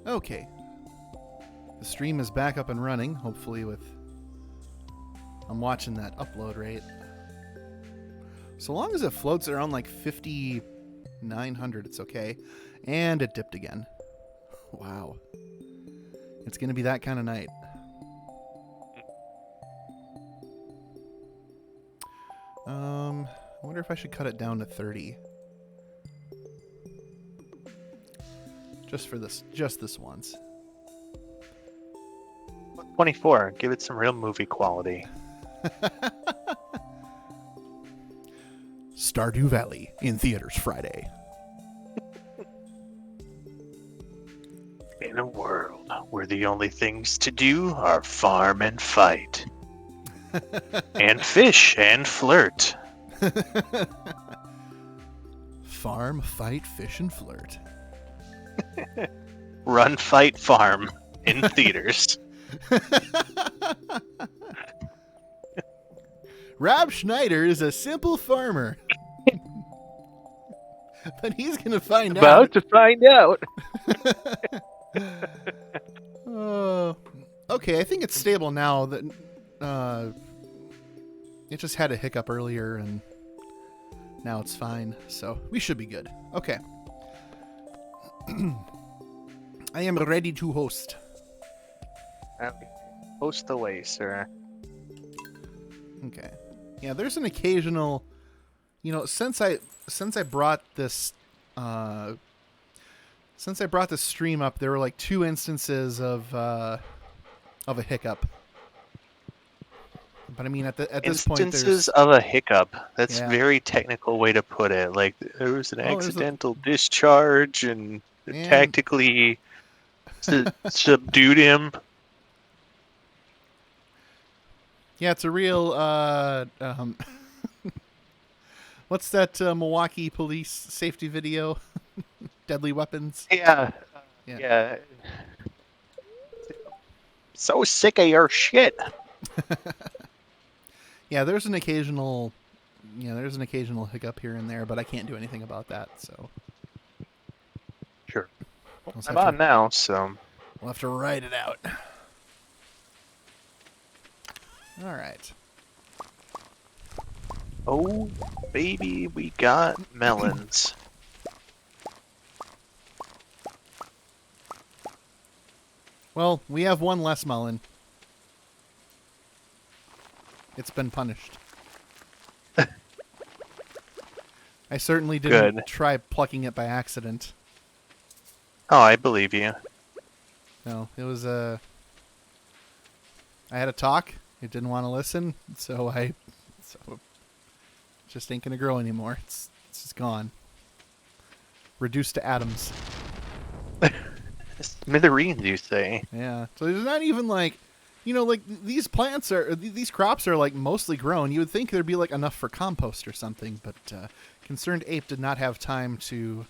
Okay. The stream is back up and running, hopefully with... I'm watching that upload rate. So long as it floats around like 5,900, it's okay. And it dipped again. Wow. It's going to be that kind of night. I wonder if I should cut it down to 30. Just this once. 24. Give it some real movie quality. Stardew Valley in theaters Friday. In a world where the only things to do are farm and fight. And fish and flirt. Farm, fight, fish, and flirt. Run, fight, farm in theaters. Rob Schneider is a simple farmer. But he's going to find out. About to find out. Okay, I think it's stable now. That it just had a hiccup earlier, and now it's fine. So we should be good. Okay. I am ready to host. Host away, sir. Okay. Yeah, there's an occasional, since I brought this stream up, there were like 2 instances of a hiccup. But I mean, at this point, instances of a hiccup. That's a very technical way to put it. Like there was an accidental discharge, and tactically subdued him. Yeah, it's a real. What's that Milwaukee police safety video? Deadly weapons. Yeah. So sick of your shit. Yeah, there's an occasional hiccup here and there, but I can't do anything about that. So. Sure. I'm on now, so we'll have to ride it out. All right. Oh, baby, we got melons. Well, we have one less melon. It's been punished. I certainly didn't try plucking it by accident. Oh, I believe you. No, it was I had a talk. It didn't want to listen, so it just ain't gonna grow anymore. It's just gone. Reduced to atoms. Smithereens, you say? Yeah. So there's not even like, like these crops are like mostly grown. You would think there'd be like enough for compost or something, but Concerned Ape did not have time to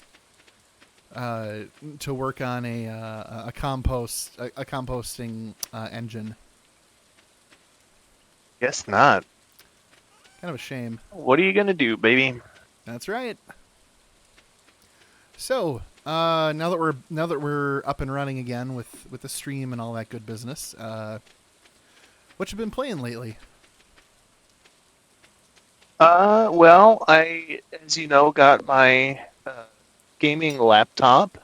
work on a composting engine. Guess not. Kind of a shame. What are you gonna do, baby? That's right. So now that we're up and running again with the stream and all that good business, what you been playing lately? Well, I, as you know, got my gaming laptop,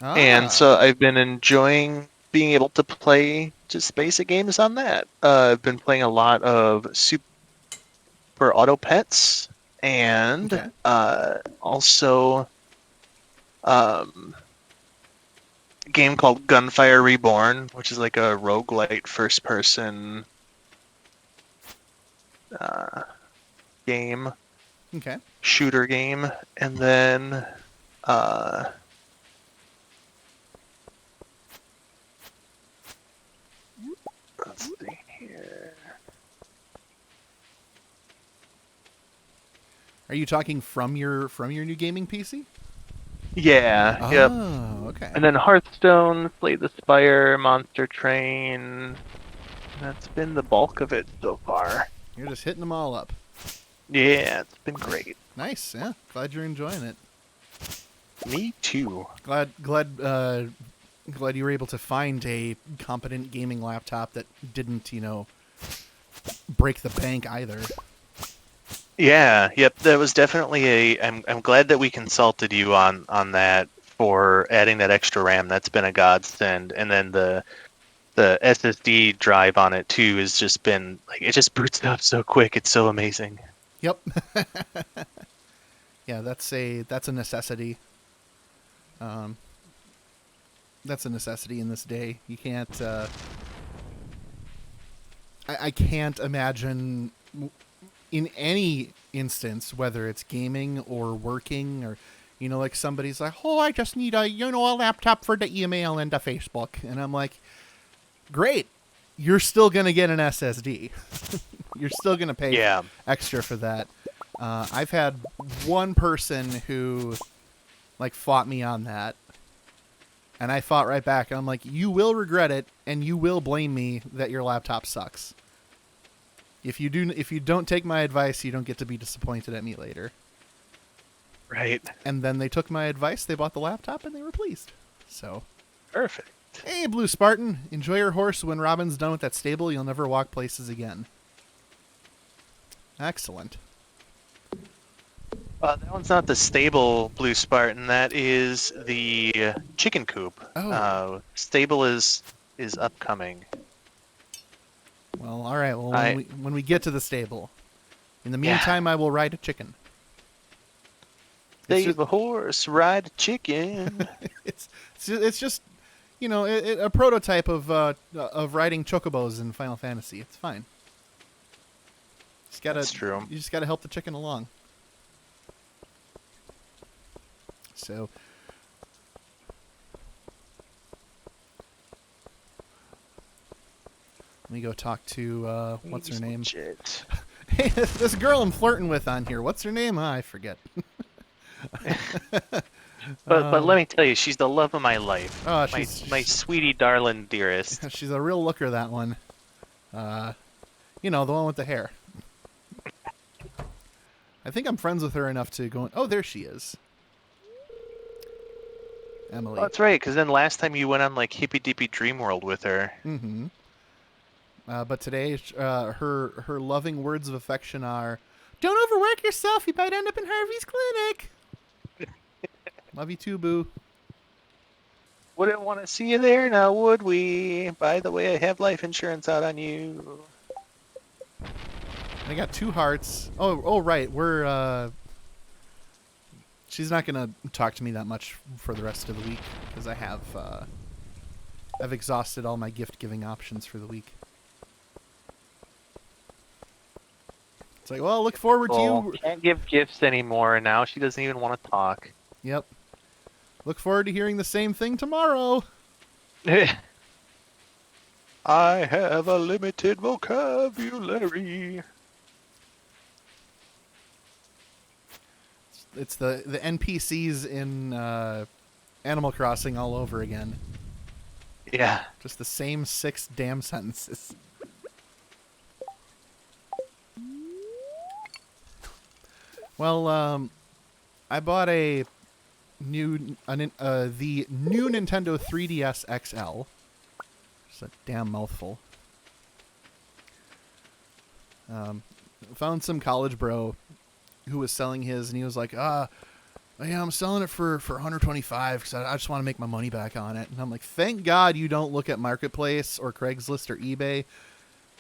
and so I've been enjoying being able to play just basic games on that. I've been playing a lot of Super Auto Pets, and also a game called Gunfire Reborn, which is like a roguelite first-person game. Okay. Shooter game. And then let's see here. Are you talking from your new gaming PC? Yeah. Oh, yep. Okay. And then Hearthstone, Slay the Spire, Monster Train. That's been the bulk of it so far. You're just hitting them all up. Yeah, it's been great. Nice. Yeah. Glad you're enjoying it. Me too. Glad glad you were able to find a competent gaming laptop that didn't, break the bank either. Yeah, yep, that was definitely I'm glad that we consulted you on that for adding that extra RAM. That's been a godsend. And then the SSD drive on it too has just been like it just boots up so quick. It's so amazing. Yep. Yeah, that's a necessity. Um, that's a necessity in this day. You can't. I can't imagine in any instance, whether it's gaming or working or, like somebody's like, oh, I just need a laptop for the email and the Facebook, and I'm like, great, you're still gonna get an SSD. You're still gonna pay extra for that. I've had one person who fought me on that, and I fought right back. And I'm like, you will regret it, and you will blame me that your laptop sucks. If you don't take my advice, you don't get to be disappointed at me later. Right. And then they took my advice, they bought the laptop, and they were pleased. So perfect. Hey, Blue Spartan, enjoy your horse. When Robin's done with that stable, you'll never walk places again. Excellent. That one's not the stable, Blue Spartan. That is the chicken coop. Oh. Stable is upcoming. Well, all right. Well, when we get to the stable, in the meantime, I will ride a chicken. Save a horse, ride a chicken. it's just a prototype of riding chocobos in Final Fantasy. It's fine. That's true. You just gotta help the chicken along. So, let me go talk to what's her name? Hey, this girl I'm flirting with on here. What's her name? I forget. But let me tell you, she's the love of my life. Oh, my sweetie, darling, dearest. She's a real looker, that one. The one with the hair. I think I'm friends with her enough to go. Oh, there she is. Emily. Oh, that's right, because then last time you went on Hippy Dippy Dream World with her. Mm-hmm. But today, her loving words of affection are, "Don't overwork yourself. You might end up in Harvey's clinic." Love you too, boo. Wouldn't want to see you there now, would we? By the way, I have life insurance out on you. I got 2 hearts. Oh, right. We're she's not gonna talk to me that much for the rest of the week because I've exhausted all my gift giving options for the week. It's like, well, look forward to you. Can't give gifts anymore now. She doesn't even want to talk. Yep. Look forward to hearing the same thing tomorrow. I have a limited vocabulary. It's the NPCs in Animal Crossing all over again. Yeah. Just the same 6 damn sentences. Well, I bought the new Nintendo 3DS XL. It's a damn mouthful. Found some college bro who was selling his, and he was like, yeah, I'm selling it for $125 because I just want to make my money back on it. And I'm like, thank God you don't look at Marketplace or Craigslist or eBay,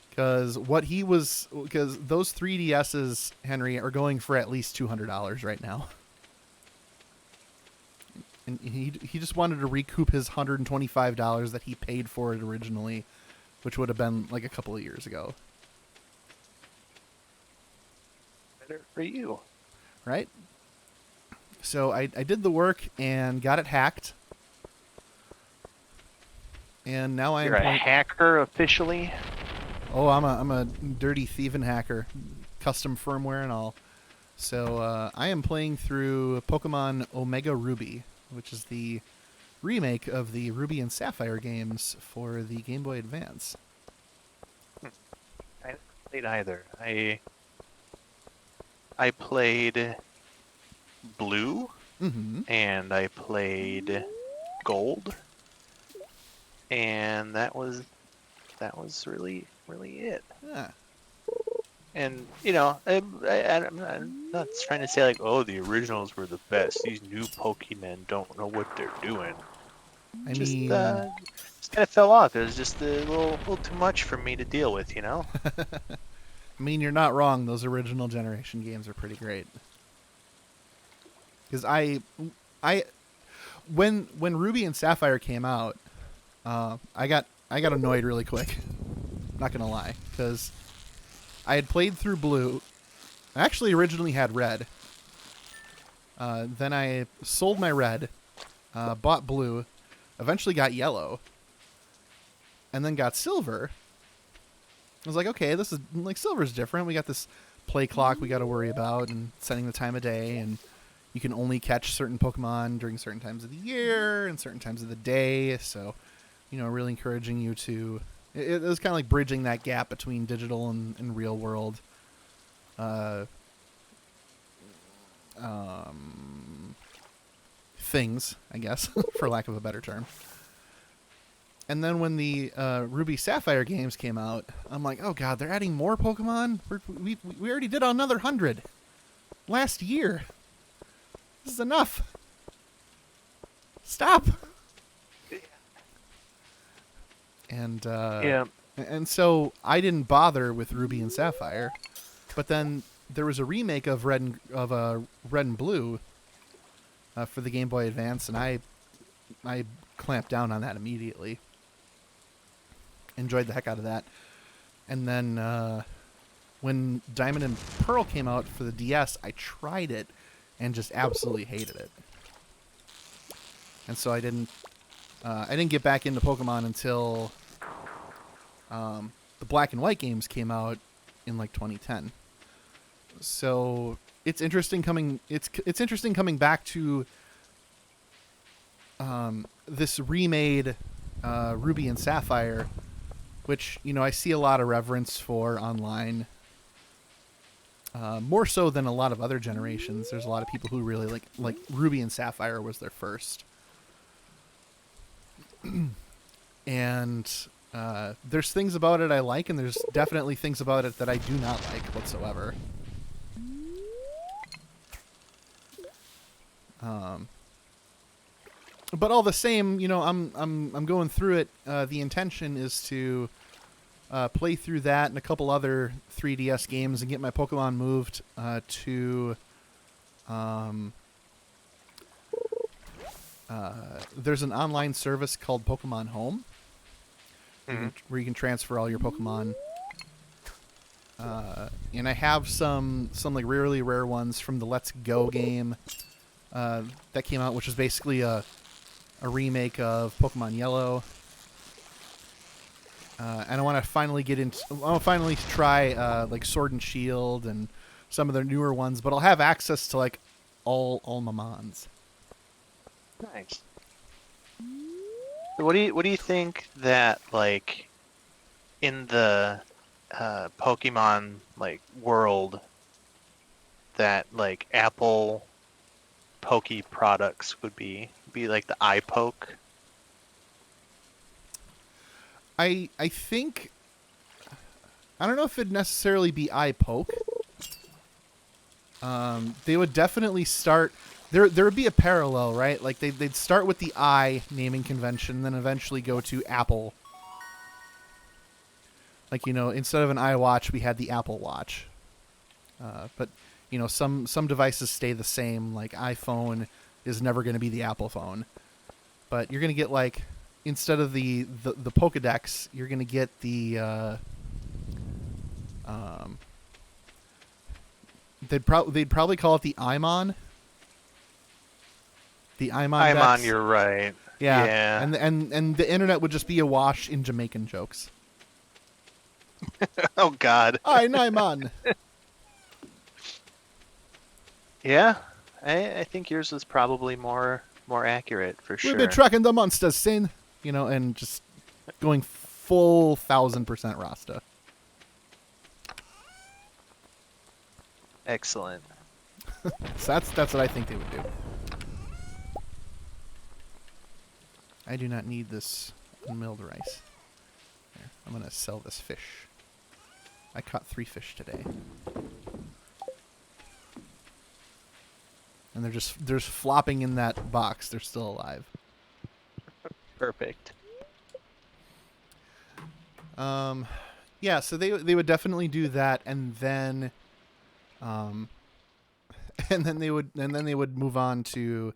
because those 3DSs, Henry, are going for at least $200 right now. And he just wanted to recoup his $125 that he paid for it originally, which would have been like a couple of years ago. Better for you. Right? So I did the work and got it hacked. And now You're a hacker officially? Oh, I'm a dirty thieving hacker. Custom firmware and all. So I am playing through Pokemon Omega Ruby, which is the remake of the Ruby and Sapphire games for the Game Boy Advance. I haven't played either. I played Blue, mm-hmm. and I played Gold, and that was really it. Yeah. And I'm not trying to say like, oh, the originals were the best. These new Pokemon don't know what they're doing. I Just mean, just kind of fell off. It was just a little too much for me to deal with, I mean, you're not wrong. Those original generation games are pretty great. Because when Ruby and Sapphire came out, I got annoyed really quick. Not gonna lie, because I had played through Blue. I actually originally had Red. Then I sold my Red, bought Blue, eventually got Yellow, and then got Silver. I was like, okay, this is like Silver's different. We got this play clock we got to worry about, and setting the time of day, and you can only catch certain Pokemon during certain times of the year and certain times of the day. So, really encouraging you to. It was kind of like bridging that gap between digital and real world. Things, I guess, for lack of a better term. And then when the Ruby Sapphire games came out, I'm like, oh god, they're adding more Pokemon? We already did another 100 last year. This is enough. Stop. And Yeah. and so I didn't bother with Ruby and Sapphire, but then there was a remake of Red and Blue for the Game Boy Advance, and I clamped down on that immediately. Enjoyed the heck out of that. And then when Diamond and Pearl came out for the DS, I tried it and just absolutely hated it. And so I didn't get back into Pokemon until the Black and White games came out in like 2010. So it's interesting coming back to this remade Ruby and Sapphire, which I see a lot of reverence for online. More so than a lot of other generations. There's a lot of people who really like Ruby and Sapphire was their first. And there's things about it I like, and there's definitely things about it that I do not like whatsoever. But all the same, I'm going through it. The intention is to play through that and a couple other 3DS games and get my Pokemon moved to. There's an online service called Pokemon Home, where you can transfer all your Pokemon. And I have some like really rare ones from the Let's Go game that came out, which is basically a remake of Pokemon Yellow. And I want to finally try like Sword and Shield and some of their newer ones, but I'll have access to like all my mons. Nice. What do you think that like in the Pokemon like world that like Apple Poke products would be like the iPoke? I think I don't know if it'd necessarily be iPoke. They would definitely start. There would be a parallel, right? Like they'd start with the I naming convention, then eventually go to Apple. Like instead of an iWatch, we had the Apple Watch. But some devices stay the same. Like iPhone is never going to be the Apple phone, but you're going to get like instead of the Pokedex, you're going to get the they'd probably call it the Imon. The Imon Dex. You're right. Yeah. And the internet would just be awash in Jamaican jokes. Oh God. Imon. Yeah, I think yours was probably more accurate for sure. We've been tracking the monsters, Sin. And just going full 1000% Rasta. Excellent. So that's what I think they would do. I do not need this Milled rice. Here, I'm going to sell this fish. I caught 3 fish today. And they're just flopping in that box. They're still alive. Perfect. Yeah, so they would definitely do that, and then and then they would move on to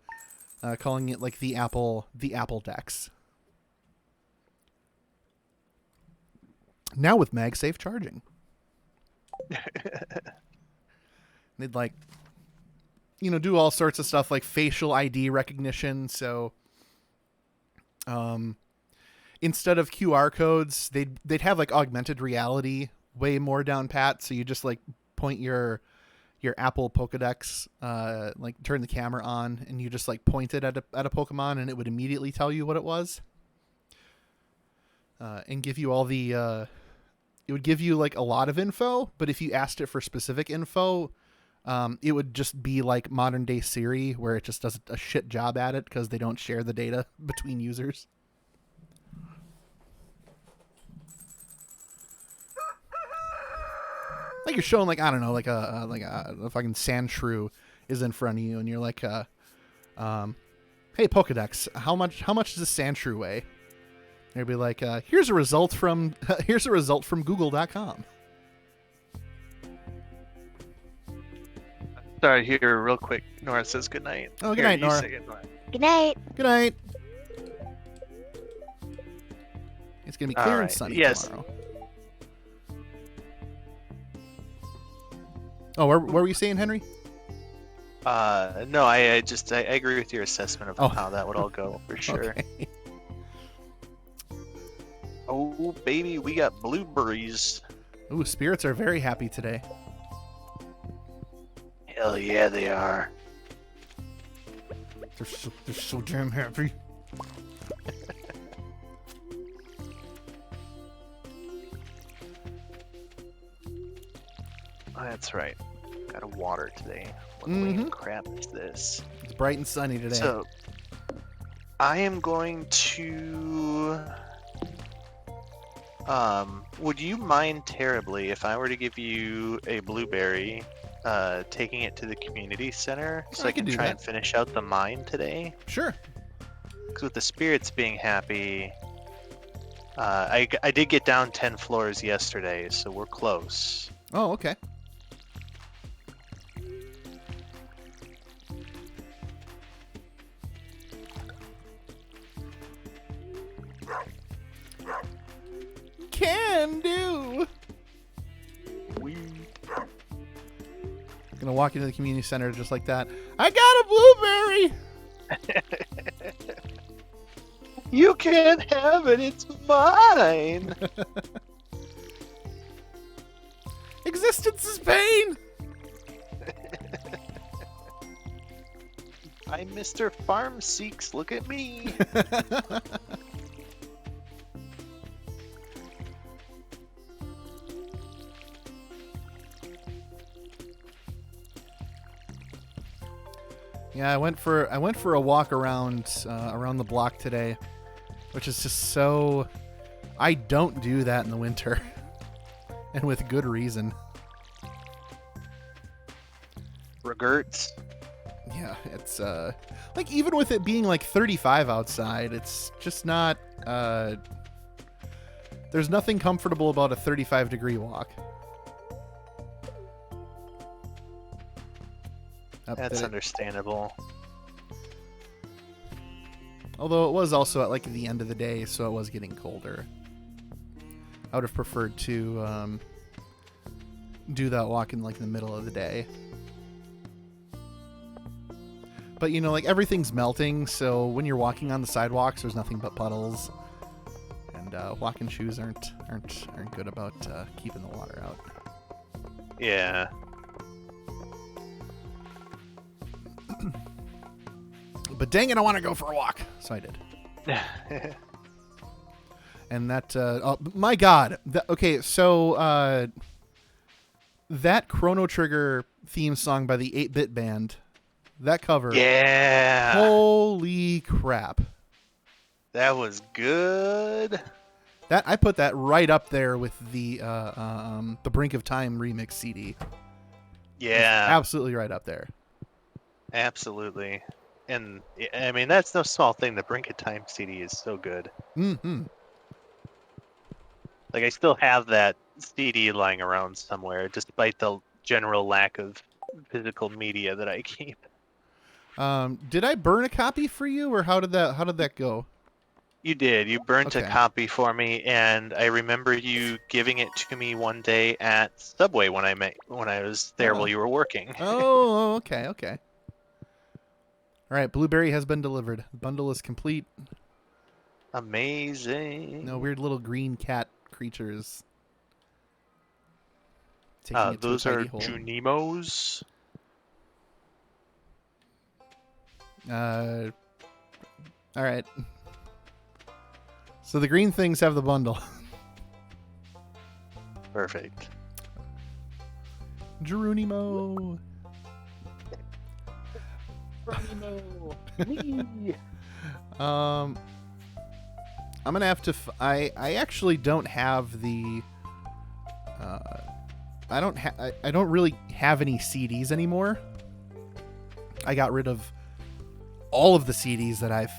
calling it like the Apple Decks. Now with MagSafe charging. They'd like do all sorts of stuff like facial ID recognition, so instead of QR codes, they'd have like augmented reality way more down pat. So you just like point your Apple Pokédex, like turn the camera on, and you just like point it at a Pokemon, and it would immediately tell you what it was, and give you all the. It would give you like a lot of info, but if you asked it for specific info, it would just be like modern day Siri, where it just does a shit job at it because they don't share the data between users. Like you're showing like, I don't know, like a fucking sand shrew is in front of you, and you're like, hey Pokedex, how much does this sand shrew weigh? And you'd be like, here's a result from Google.com. Sorry, here real quick. Nora says good night. Oh, good night, Nora. Good night. Good night. It's gonna be clear and sunny tomorrow. Oh, what were you saying, Henry? No, I agree with your assessment of how that would all go for sure. Okay. Oh, baby, we got blueberries. Ooh, spirits are very happy today. Hell yeah, they are. They're so damn happy. Oh, that's right. Got a water today. What lame crap is this? It's bright and sunny today. So, I am going to... would you mind terribly if I were to give you a blueberry, taking it to the community center so I can try and finish out the mine today? Sure. Because with the spirits being happy, I did get down 10 floors yesterday, so we're close. Oh, okay. Can do. Gonna walk into the community center just like that. I got a blueberry. You can't have it. It's mine. Existence is pain. I'm Mr. Farm Seeks. Look at me. Yeah, I went for a walk around the block today, which is just so. I don't do that in the winter, and with good reason. Regrets. Yeah, it's like even with it being like 35 outside, it's just not. There's nothing comfortable about a 35-degree walk. That's understandable. Although it was also at like the end of the day, so it was getting colder. I would have preferred to do that walk in like the middle of the day. But you know, like everything's melting, so when you're walking on the sidewalks, there's nothing but puddles, and walking shoes aren't good about keeping the water out. Yeah. But dang it, I want to go for a walk, so I did. And that, oh my God. Okay, so that Chrono Trigger theme song by the 8-Bit Band, that cover. Yeah. Holy crap. That was good. That I put that right up there with the Brink of Time remix CD. Just Yeah, absolutely right up there. absolutely. And I mean, that's no small thing. The Brink of Time CD is so good. Mm-hmm. Like, I still have that CD lying around somewhere, despite the general lack of physical media that I keep. Did I burn a copy for you, or how did that go? You did. You burnt a Okay. copy for me, and I remember you giving it to me one day at Subway when I was there while Oh. you were working. Oh. Okay. Okay. All right. Blueberry has been delivered. The bundle is complete. No Amazing. weird little green cat creatures taking it to its Those are hidey hole. Junimos. All right. So the green things have the bundle. Perfect. Geronimo. I'm gonna have to. I actually don't have the. I don't really have any CDs anymore. I got rid of all of the CDs that I've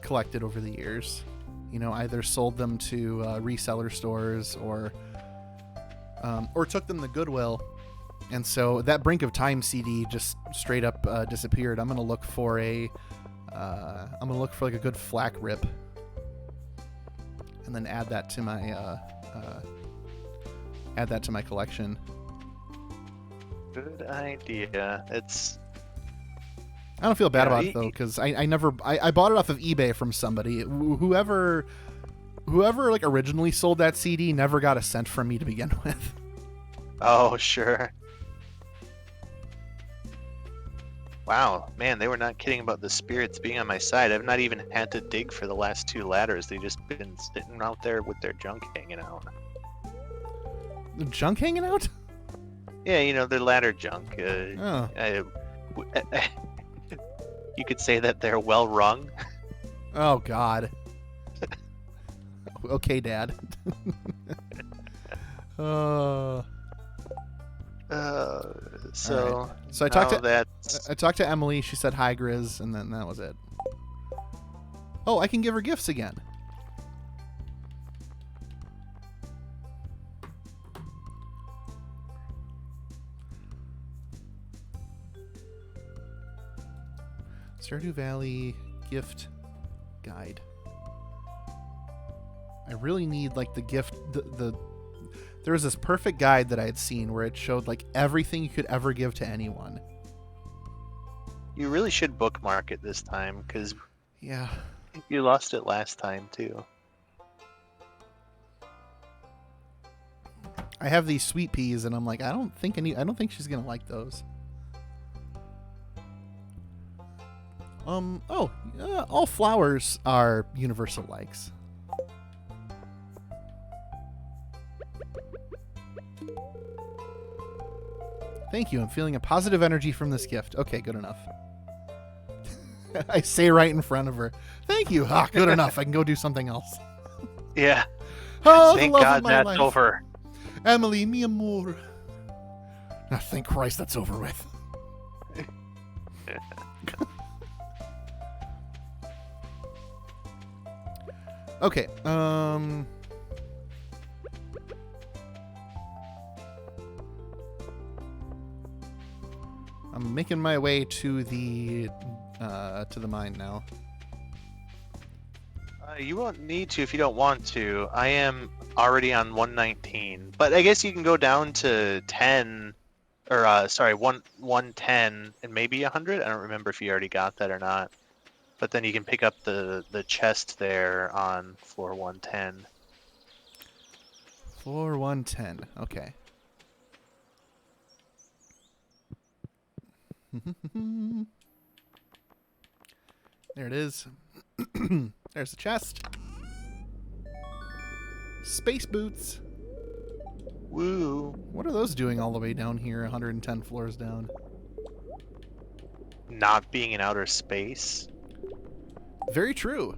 collected over the years. You know, either sold them to reseller stores or took them to Goodwill. And so that Brink of Time CD just straight up disappeared. I'm gonna look for like a good flak rip, and then add that to my collection. Good idea. I don't feel bad Yeah, about it though, because I bought it off of eBay from somebody. Whoever like originally sold that CD never got a cent from me to begin with. Oh, sure. Wow, man, they were not kidding about the spirits being on my side. I've not even had to dig for the last 2 ladders. They've just been sitting out there with their junk hanging out. The junk hanging out? Yeah, you know, their ladder junk. Oh. You could say that they're well rung. Oh God. Okay, Dad. So right. So I talked to Emily. She said hi, Grizz, and then that was it. Oh, I can give her gifts again. Stardew Valley gift guide. I really need like the gift. There was this perfect guide that I had seen where it showed like everything you could ever give to anyone. You really should bookmark it this time, because Yeah. you lost it last time too. I have these sweet peas, and I'm like, I don't think she's gonna like those. All flowers are universal likes. Thank you. I'm feeling a positive energy from this gift. Okay, good enough. I say right in front of her. Thank you. Ah, good enough. I can go do something else. Yeah. Oh, Thank the love God of my that's life. over. Emily, mi amor. Ah, thank Christ that's over with. Okay. I'm making my way to the mine now. You won't need to if you don't want to. I am already on 119, but I guess you can go down to 10, or 110 and maybe 100. I don't remember if you already got that or not. But then you can pick up the chest there on floor 110. Floor 110. Okay. There it is. There's the chest. Space boots. Woo! What are those doing all the way down here, 110 floors down? Not being in outer space. Very true.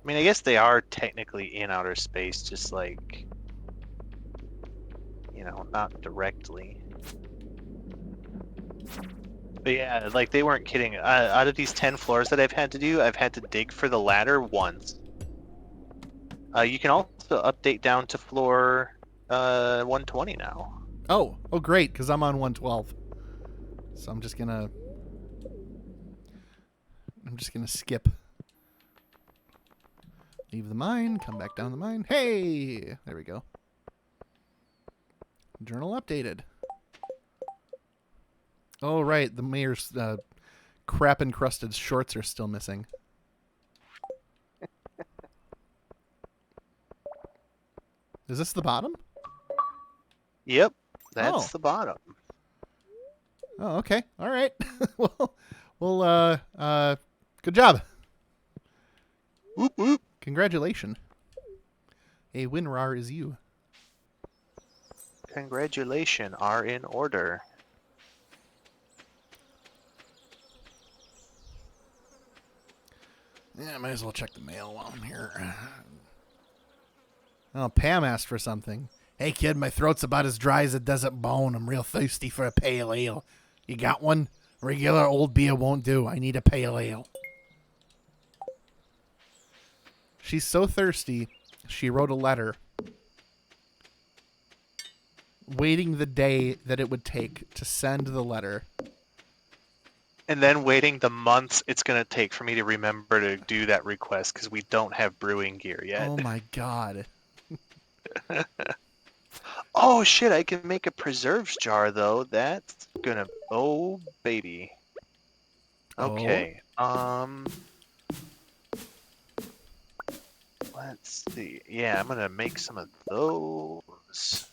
mean, I guess they are technically in outer space, just like, not directly. But yeah, like they weren't kidding. Out of these 10 floors that I've had to do, I've had to dig for the ladder once. You can also update down to floor 120 now. Oh, great, because I'm on 112. So I'm just gonna skip. Leave the mine, come back down the mine. Hey! There we go. Journal updated. Oh, right. The mayor's crap-encrusted shorts are still missing. Is this the bottom? Yep, that's the bottom. Oh, okay. All right. well, good job. Whoop, whoop. Congratulations. A WinRAR is you. Congratulations are in order. Yeah, I might as well check the mail while I'm here. Oh, Pam asked for something. Hey, kid, my throat's about as dry as a desert bone. I'm real thirsty for a pale ale. You got one? Regular old beer won't do. I need a pale ale. She's so thirsty, she wrote a letter waiting the day that it would take to send the letter. And then waiting the months it's going to take for me to remember to do that request because we don't have brewing gear yet. Oh, my God. Oh, shit, I can make a preserves jar, though. That's gonna... Oh, baby. Okay. Let's see. Yeah, I'm gonna make some of those.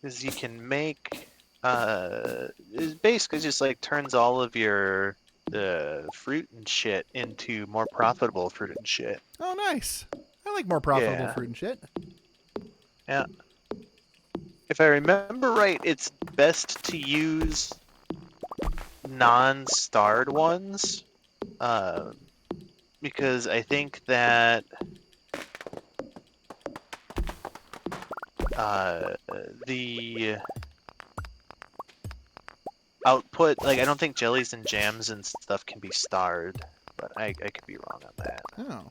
Because you can make... it basically just, like, turns all of your fruit and shit into more profitable fruit and shit. Oh, nice. I like more profitable fruit and shit. Yeah. If I remember right, it's best to use non-starred ones, because I think that the output, like, I don't think jellies and jams and stuff can be starred, but I could be wrong on that. Oh.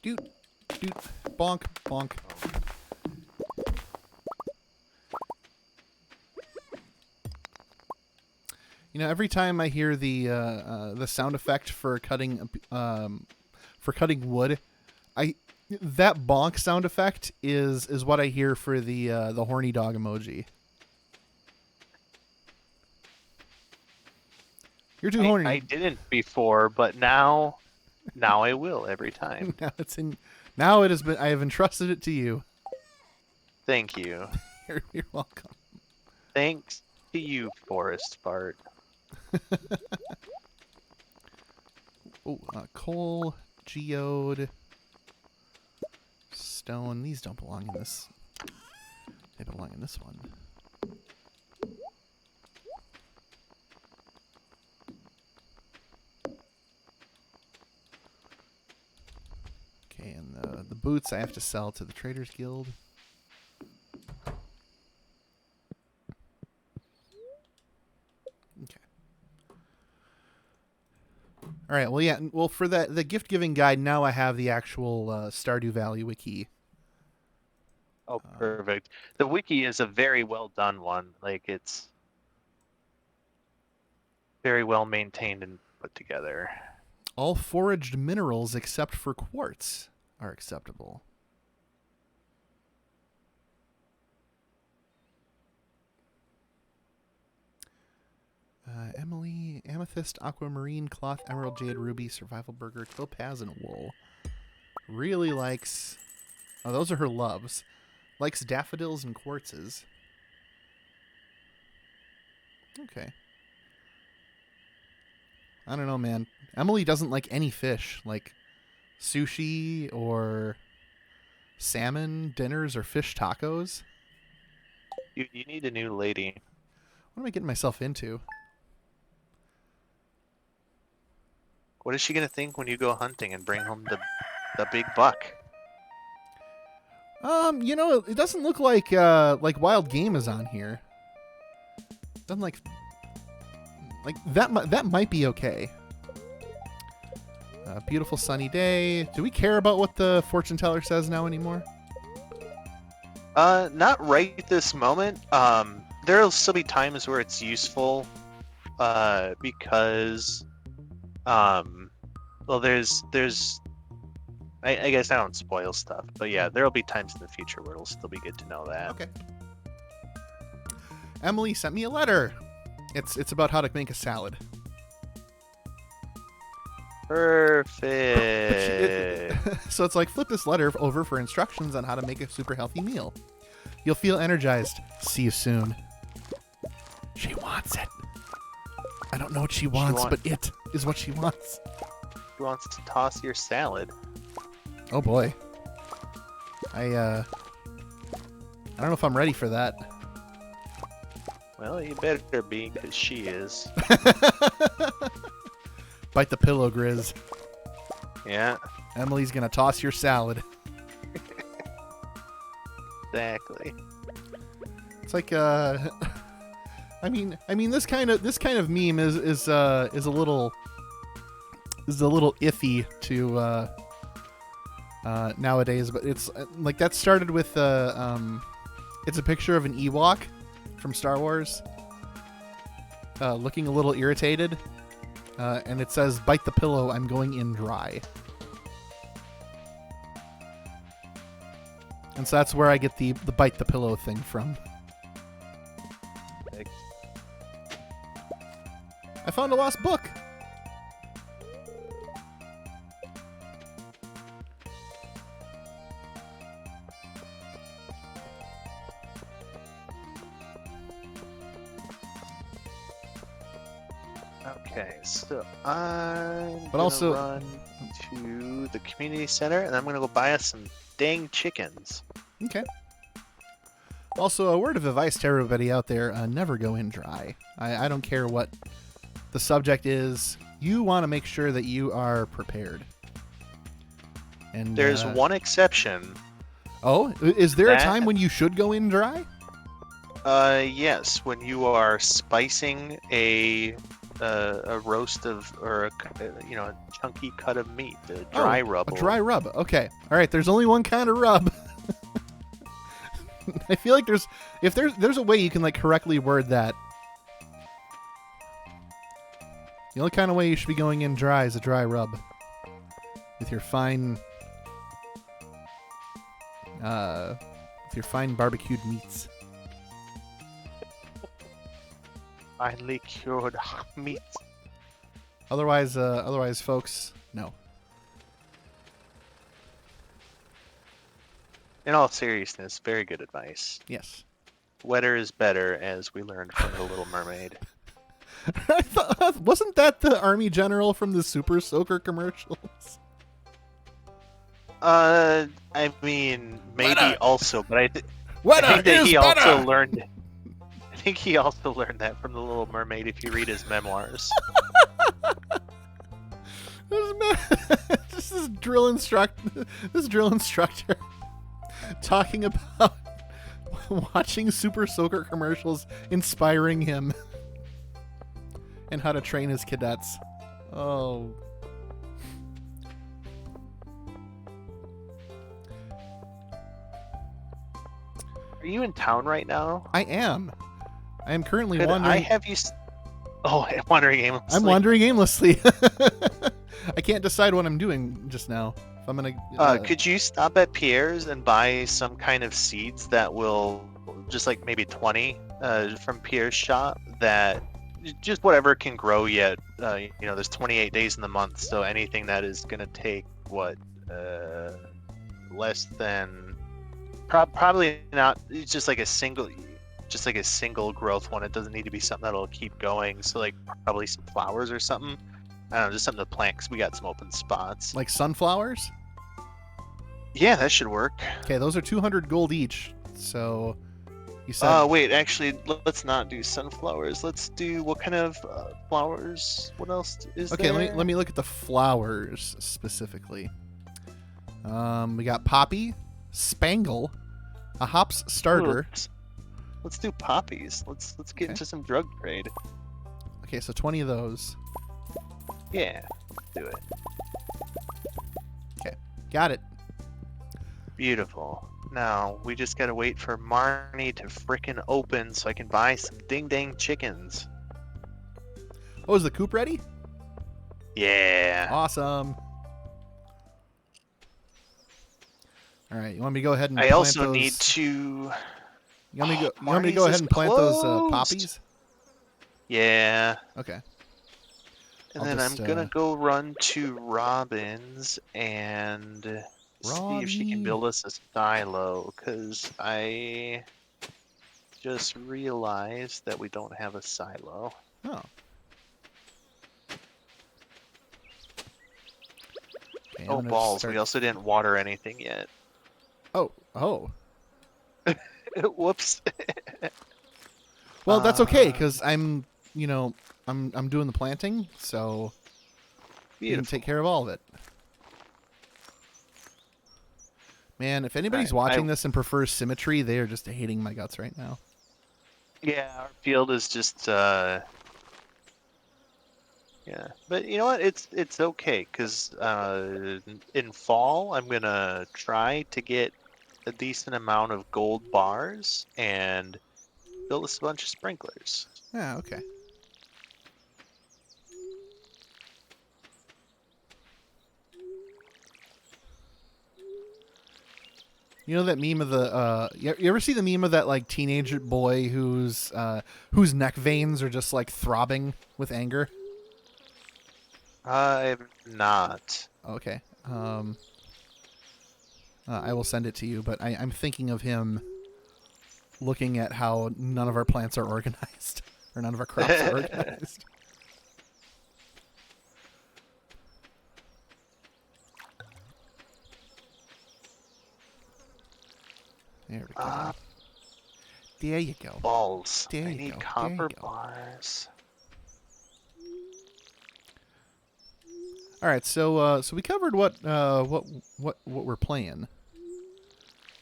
Doot, doot, bonk, bonk. You know, every time I hear the sound effect for cutting wood, that bonk sound effect is what I hear for the horny dog emoji. You're too horny. I didn't before, but now I will every time. Now it's in. Now it has been. I have entrusted it to you. Thank you. You're welcome. Thanks to you, Forest Fart. Oh, coal, geode, stone. These don't belong in this. They belong in this one. Okay, and the boots I have to sell to the Traders Guild. Okay. All right. Well, yeah. Well, for the gift giving guide, now I have the actual Stardew Valley wiki. Oh, perfect. The wiki is a very well done one. Like, it's very well maintained and put together. All foraged minerals except for quartz are acceptable. Emily, amethyst, aquamarine, cloth, emerald, jade, ruby, survival burger, topaz, and wool. Really likes... Oh, those are her loves. Likes daffodils and quartzes. Okay. I don't know, man. Emily doesn't like any fish, like sushi or salmon dinners or fish tacos. You need a new lady. What am I getting myself into? What is she gonna think when you go hunting and bring home the big buck? It doesn't look like wild game is on here. Doesn't like that might be okay. Beautiful sunny day. Do we care about what the fortune teller says now anymore? Not right this moment. There'll still be times where it's useful, because, well, there's, I guess I don't spoil stuff, but yeah, there'll be times in the future where it'll still be good to know that. Okay. Emily sent me a letter. It's about how to make a salad. Perfect. So it's like, flip this letter over for instructions on how to make a super healthy meal. You'll feel energized. See you soon. She wants it. I don't know what she wants, but it is what she wants. She wants to toss your salad. Oh boy. I don't know if I'm ready for that. Well, you better be, because she is. Bite the pillow, Grizz. Yeah. Emily's gonna toss your salad. Exactly. It's like I mean this kind of meme is a little iffy to nowadays, but it's like that started with it's a picture of an Ewok from Star Wars looking a little irritated, and it says, "Bite the pillow, I'm going in dry." And so that's where I get the bite the pillow thing from. I found a lost book. Okay, so I'm But gonna also- run to the community center, and I'm gonna go buy us some dang chickens. Okay. Also, a word of advice to everybody out there, never go in dry. I don't care what the subject is. You want to make sure that you are prepared. And There's one exception. Oh, is there a That- time when you should go in dry? Yes, when you are spicing a roast of, or a chunky cut of meat, a dry rub. A dry rub. Okay. All right. There's only one kind of rub. I feel like there's a way you can like correctly word that. The only kind of way you should be going in dry is a dry rub with your fine barbecued meats. Finely cured meat. Otherwise, folks, no. In all seriousness, very good advice. Yes. Wetter is better, as we learned from The Little Mermaid. I thought, wasn't that the army general from the Super Soaker commercials? I mean, maybe Wetter. also, but I think that is he better. also learned. I think he also learned that from The Little Mermaid. If you read his memoirs. Just this drill instructor talking about watching Super Soaker commercials inspiring him and how to train his cadets. Oh. Are you in town right now? I am. I am currently Could wandering. I have you? Oh, wandering aimlessly. I'm wandering aimlessly. I can't decide what I'm doing just now. If I'm gonna. Could you stop at Pierre's and buy some kind of seeds that will, just like maybe 20 from Pierre's shop, that just whatever can grow yet. There's 28 days in the month, so anything that is gonna take less than probably not. It's just like a single. just like a single growth one. It doesn't need to be something that'll keep going. So like probably some flowers or something. I don't know, just something to plant because we got some open spots. Like sunflowers? Yeah, that should work. Okay, those are 200 gold each. So you said. Wait, actually, let's not do sunflowers. Let's do what kind of flowers? What else is Okay, there? let me look at the flowers specifically. We got poppy, spangle, a hops starter. Ooh, let's do poppies. Let's get into some drug trade. Okay, so 20 of those. Yeah, do it. Okay, got it. Beautiful. Now we just gotta wait for Marnie to frickin' open so I can buy some ding dang chickens. Oh, is the coop ready? Yeah. Awesome. All right, you want me to go ahead and I plant also those... need to. You want me to go, Marnie's ahead and plant those closed. poppies? Yeah. Okay. And I'll then just, I'm gonna go run to Robin's and see if she can build us a silo, because I just realized that we don't have a silo. Oh. Okay, Oh, balls. We also didn't water anything yet. Oh. Whoops. Well, that's okay, because I'm doing the planting, so you can take care of all of it. Man, if anybody's watching this and prefers symmetry, they are just hating my guts right now. Yeah, our field is just yeah, but you know what? It's okay, because in fall I'm gonna try to get a decent amount of gold bars and build us a bunch of sprinklers. Yeah, okay. You know that meme of the you ever see the meme of that like teenage boy whose neck veins are just like throbbing with anger? I've not. Okay. I will send it to you, but I'm thinking of him looking at how none of our plants are organized, or none of our crops are organized. There we go. There you go. Balls. There I you need go. copper bars. All right, so we covered what we're playing.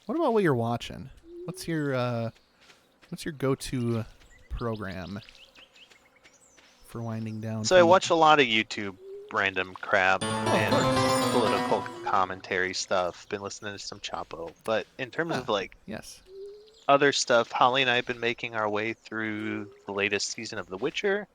What about what you're watching? What's your go-to program for winding down? So I watch a lot of YouTube random crap and political commentary stuff. Been listening to some Chapo, but in terms of like other stuff, Holly and I have been making our way through the latest season of The Witcher.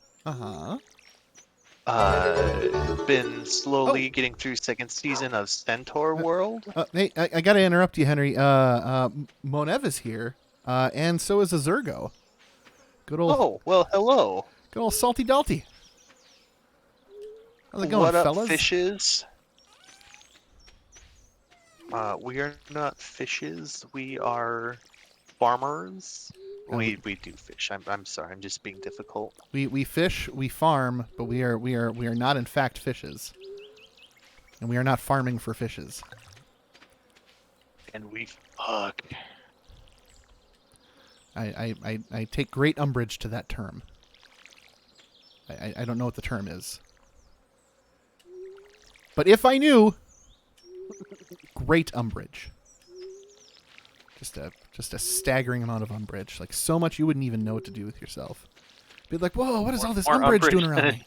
Been slowly getting through second season of Centaur World. Hey, I gotta interrupt you, Henry. Monev is here, and so is Azurgo. Good old. Oh, well, hello. Good old Salty Dalty. How's it going, what up, fellas? Fishes? We are not fishes. We are farmers. We do fish. I'm sorry. I'm just being difficult. We fish, we farm, but we are not in fact fishes, and we are not farming for fishes. And we fuck. I take great umbrage to that term. I don't know what the term is, but if I knew, great umbrage. Just a staggering amount of umbrage, like so much you wouldn't even know what to do with yourself. Be like, whoa, what is all this umbrage doing around me?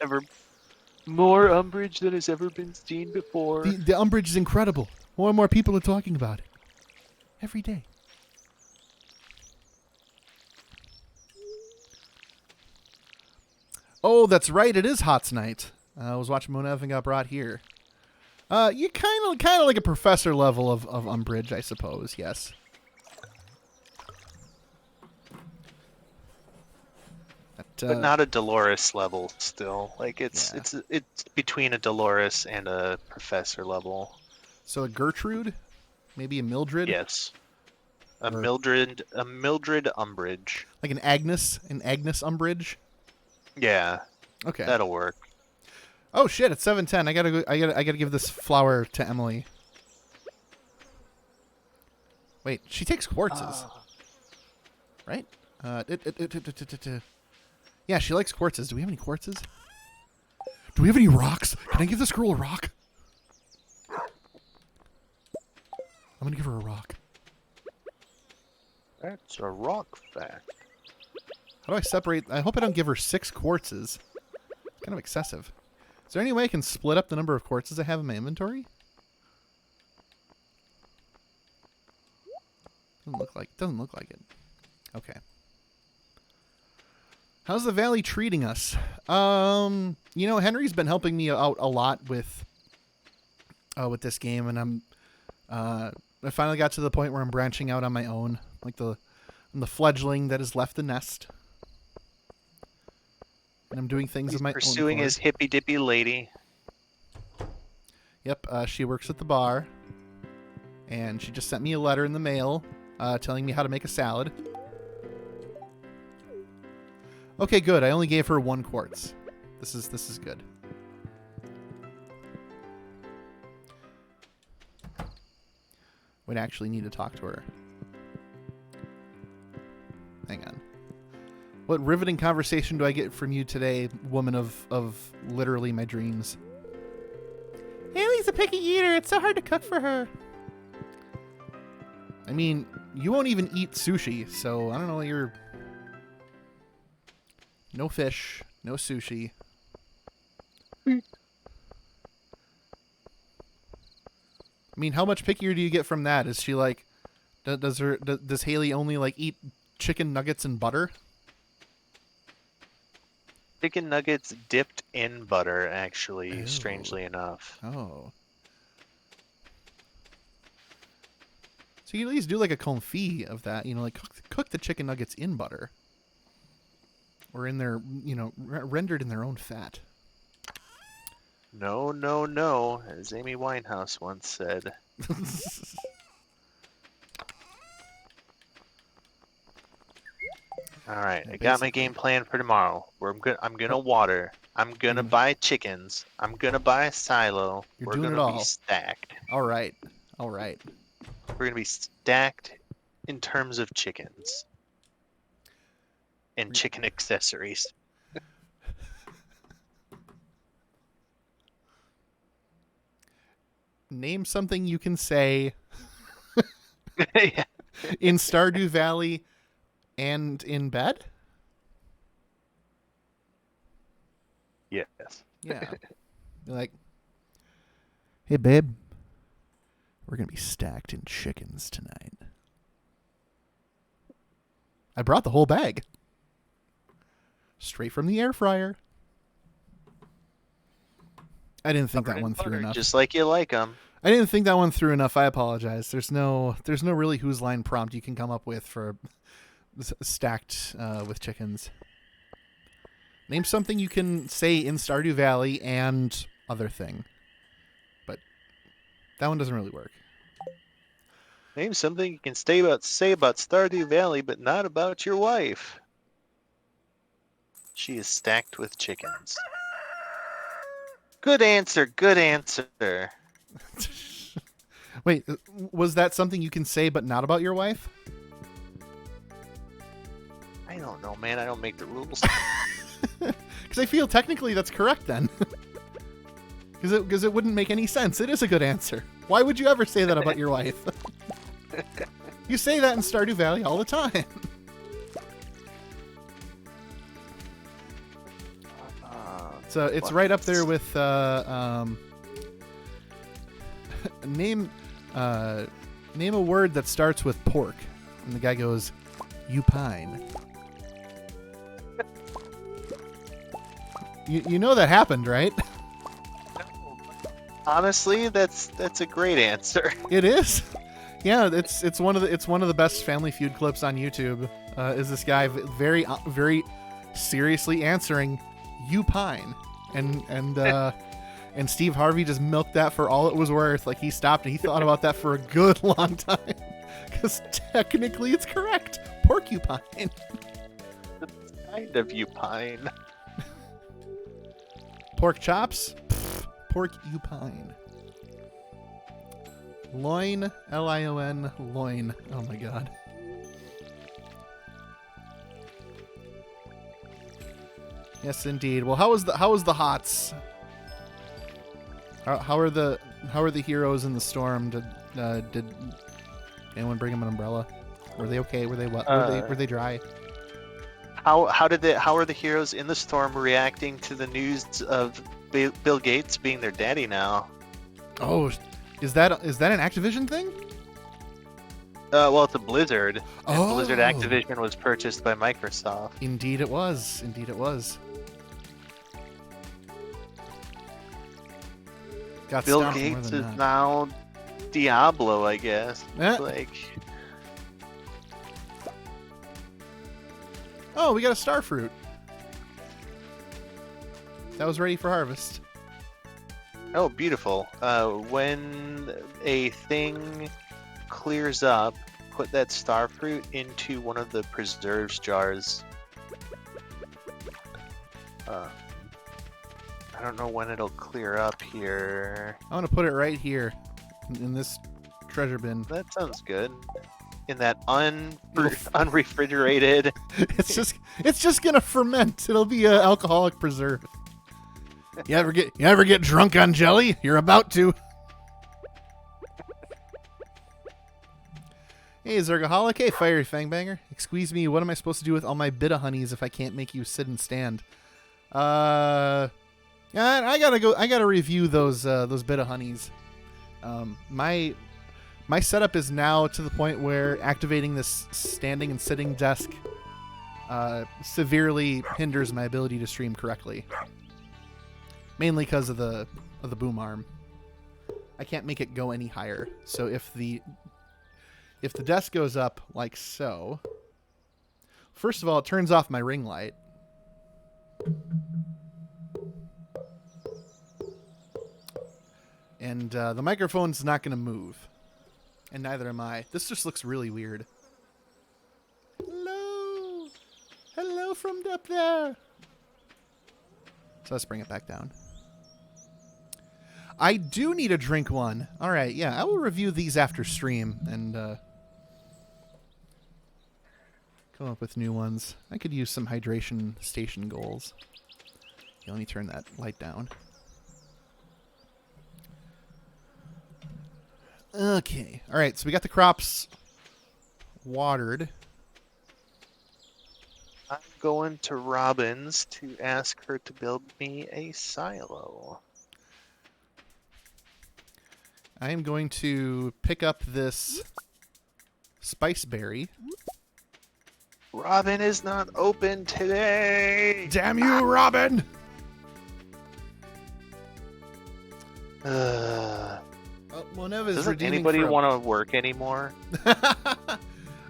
More umbrage than has ever been seen before. The umbrage is incredible. More and more people are talking about it every day. Oh, that's right. It is Hots Night. I was watching Monev and got brought here. You kind of like a professor level of umbrage, I suppose. Yes. But not a Dolores level still. Like it's between a Dolores and a professor level. So a Gertrude, maybe a Mildred. Yes. A Mildred Umbridge. Like an Agnes Umbridge? Yeah. Okay. That'll work. Oh shit, it's 7:10. I gotta give this flower to Emily. Wait, she takes quartzes. Right? Yeah, she likes quartzes. Do we have any quartzes? Do we have any rocks? Can I give this girl a rock? I'm gonna give her a rock. That's a rock fact. How do I separate? I hope I don't give her 6 quartzes. Kind of excessive. Is there any way I can split up the number of quartzes I have in my inventory? Doesn't look like it. Okay. How's the valley treating us? You know, Henry's been helping me out a lot with this game, and I finally got to the point where I'm branching out on my own, like I'm the fledgling that has left the nest, and I'm doing things of my own. Pursuing his hippy dippy lady. Yep, she works at the bar, and she just sent me a letter in the mail telling me how to make a salad. Okay, good. I only gave her 1 quartz. This is good. We'd actually need to talk to her. Hang on. What riveting conversation do I get from you today, woman of literally my dreams? Haley's a picky eater. It's so hard to cook for her. I mean, you won't even eat sushi, so I don't know what you're... No fish, no sushi. I mean, how much pickier do you get from that? Is she like, does Haley only like eat chicken nuggets and butter? Chicken nuggets dipped in butter, actually, Oh. strangely enough. Oh. So you at least do like a confit of that, you know, like cook the chicken nuggets in butter. Or in their, you know, rendered in their own fat. No, no, no, as Amy Winehouse once said. All right, I got my game plan for tomorrow. I'm gonna water. I'm gonna buy chickens. I'm gonna buy a silo. You're doing it all. Be stacked. All right. All right. We're gonna be stacked in terms of chickens and chicken accessories. Name something you can say Yeah. in Stardew Valley and in bed? Yes. Yeah. You're like, hey, babe, we're going to be stacked in chickens tonight. I brought the whole bag. Straight from the air fryer. I didn't think that one through enough. Just like you like them. I didn't think that one through enough. I apologize. There's no really whose line prompt you can come up with for stacked with chickens. Name something you can say in Stardew Valley and other thing. But that one doesn't really work. Name something you can say about Stardew Valley, but not about your wife. She is stacked with chickens. Good answer. Good answer. Wait, was that something you can say but not about your wife? I don't know, man. I don't make the rules. Because I feel technically that's correct then. Because it wouldn't make any sense. It is a good answer. Why would you ever say that about your wife? You say that in Stardew Valley all the time. So it's right up there with name a word that starts with pork, and the guy goes, "You pine." You know that happened, right? Honestly, that's a great answer. It is. Yeah, it's one of the best Family Feud clips on YouTube. Is this guy very seriously answering, "You pine," and Steve Harvey just milked that for all it was worth. Like he stopped and he thought about that for a good long time Because technically it's correct. Porcupine. Kind of upine. Pork chops? Pfft, porcupine. Loin, Lion, loin. Oh my god. Yes, indeed. Well, how was the hots? How are the heroes in the storm? Did anyone bring them an umbrella? Were they okay? Were they wet? Were they dry? How are the heroes in the storm reacting to the news of Bill Gates being their daddy now? Oh, is that an Activision thing? Well, it's a Blizzard. And Oh. Blizzard Activision was purchased by Microsoft. Indeed, it was. Got Bill stomped more Gates than is that. now Diablo, I guess. Eh. Like, Oh, we got a star fruit. That was ready for harvest. oh, beautiful. When a thing clears up, put that star fruit into one of the preserves jars. I don't know when it'll clear up here. I'm gonna put it right here in this treasure bin. That sounds good. In that unrefrigerated. It's just gonna ferment. It'll be an alcoholic preserve. You ever get drunk on jelly? You're about to. Hey, Zergaholic. Hey, Fiery Fangbanger. Excuse me, what am I supposed to do with all my bit of honeys if I can't make you sit and stand? Yeah, I gotta review those bit of honeys. My setup is now to the point where activating this standing and sitting desk severely hinders my ability to stream correctly. Mainly because of the boom arm. I can't make it go any higher. So if the desk goes up like so, first of all, it turns off my ring light. And the microphone's not going to move. And neither am I. This just looks really weird. Hello! Hello from up there! So let's bring it back down. I do need a drink one. Alright, yeah, I will review these after stream and come up with new ones. I could use some hydration station goals. Let me turn that light down. Okay. All right. So we got the crops watered. I'm going to Robin's to ask her to build me a silo. I am going to pick up this spice berry. Robin is not open today. Damn you, Robin! Doesn't anybody want to work anymore? All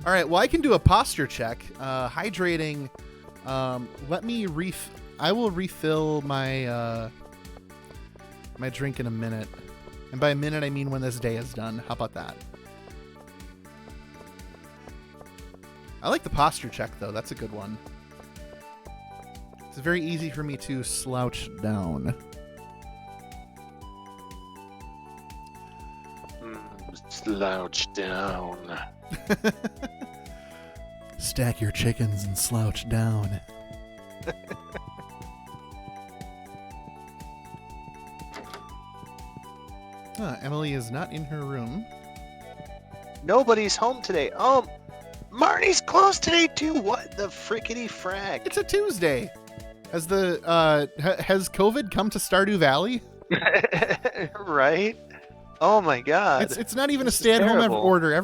right. Well, I can do a posture check. Hydrating. Let me I will refill my my drink in a minute, and by a minute I mean when this day is done. How about that? I like the posture check though. That's a good one. It's very easy for me to slouch down. Slouch down. Stack your chickens and slouch down. Emily is not in her room. Nobody's home today. Marnie's closed today too. What the frickety frack? It's a Tuesday. Has has COVID come to Stardew Valley? Right? Oh my god. It's not even a stay-at-home order.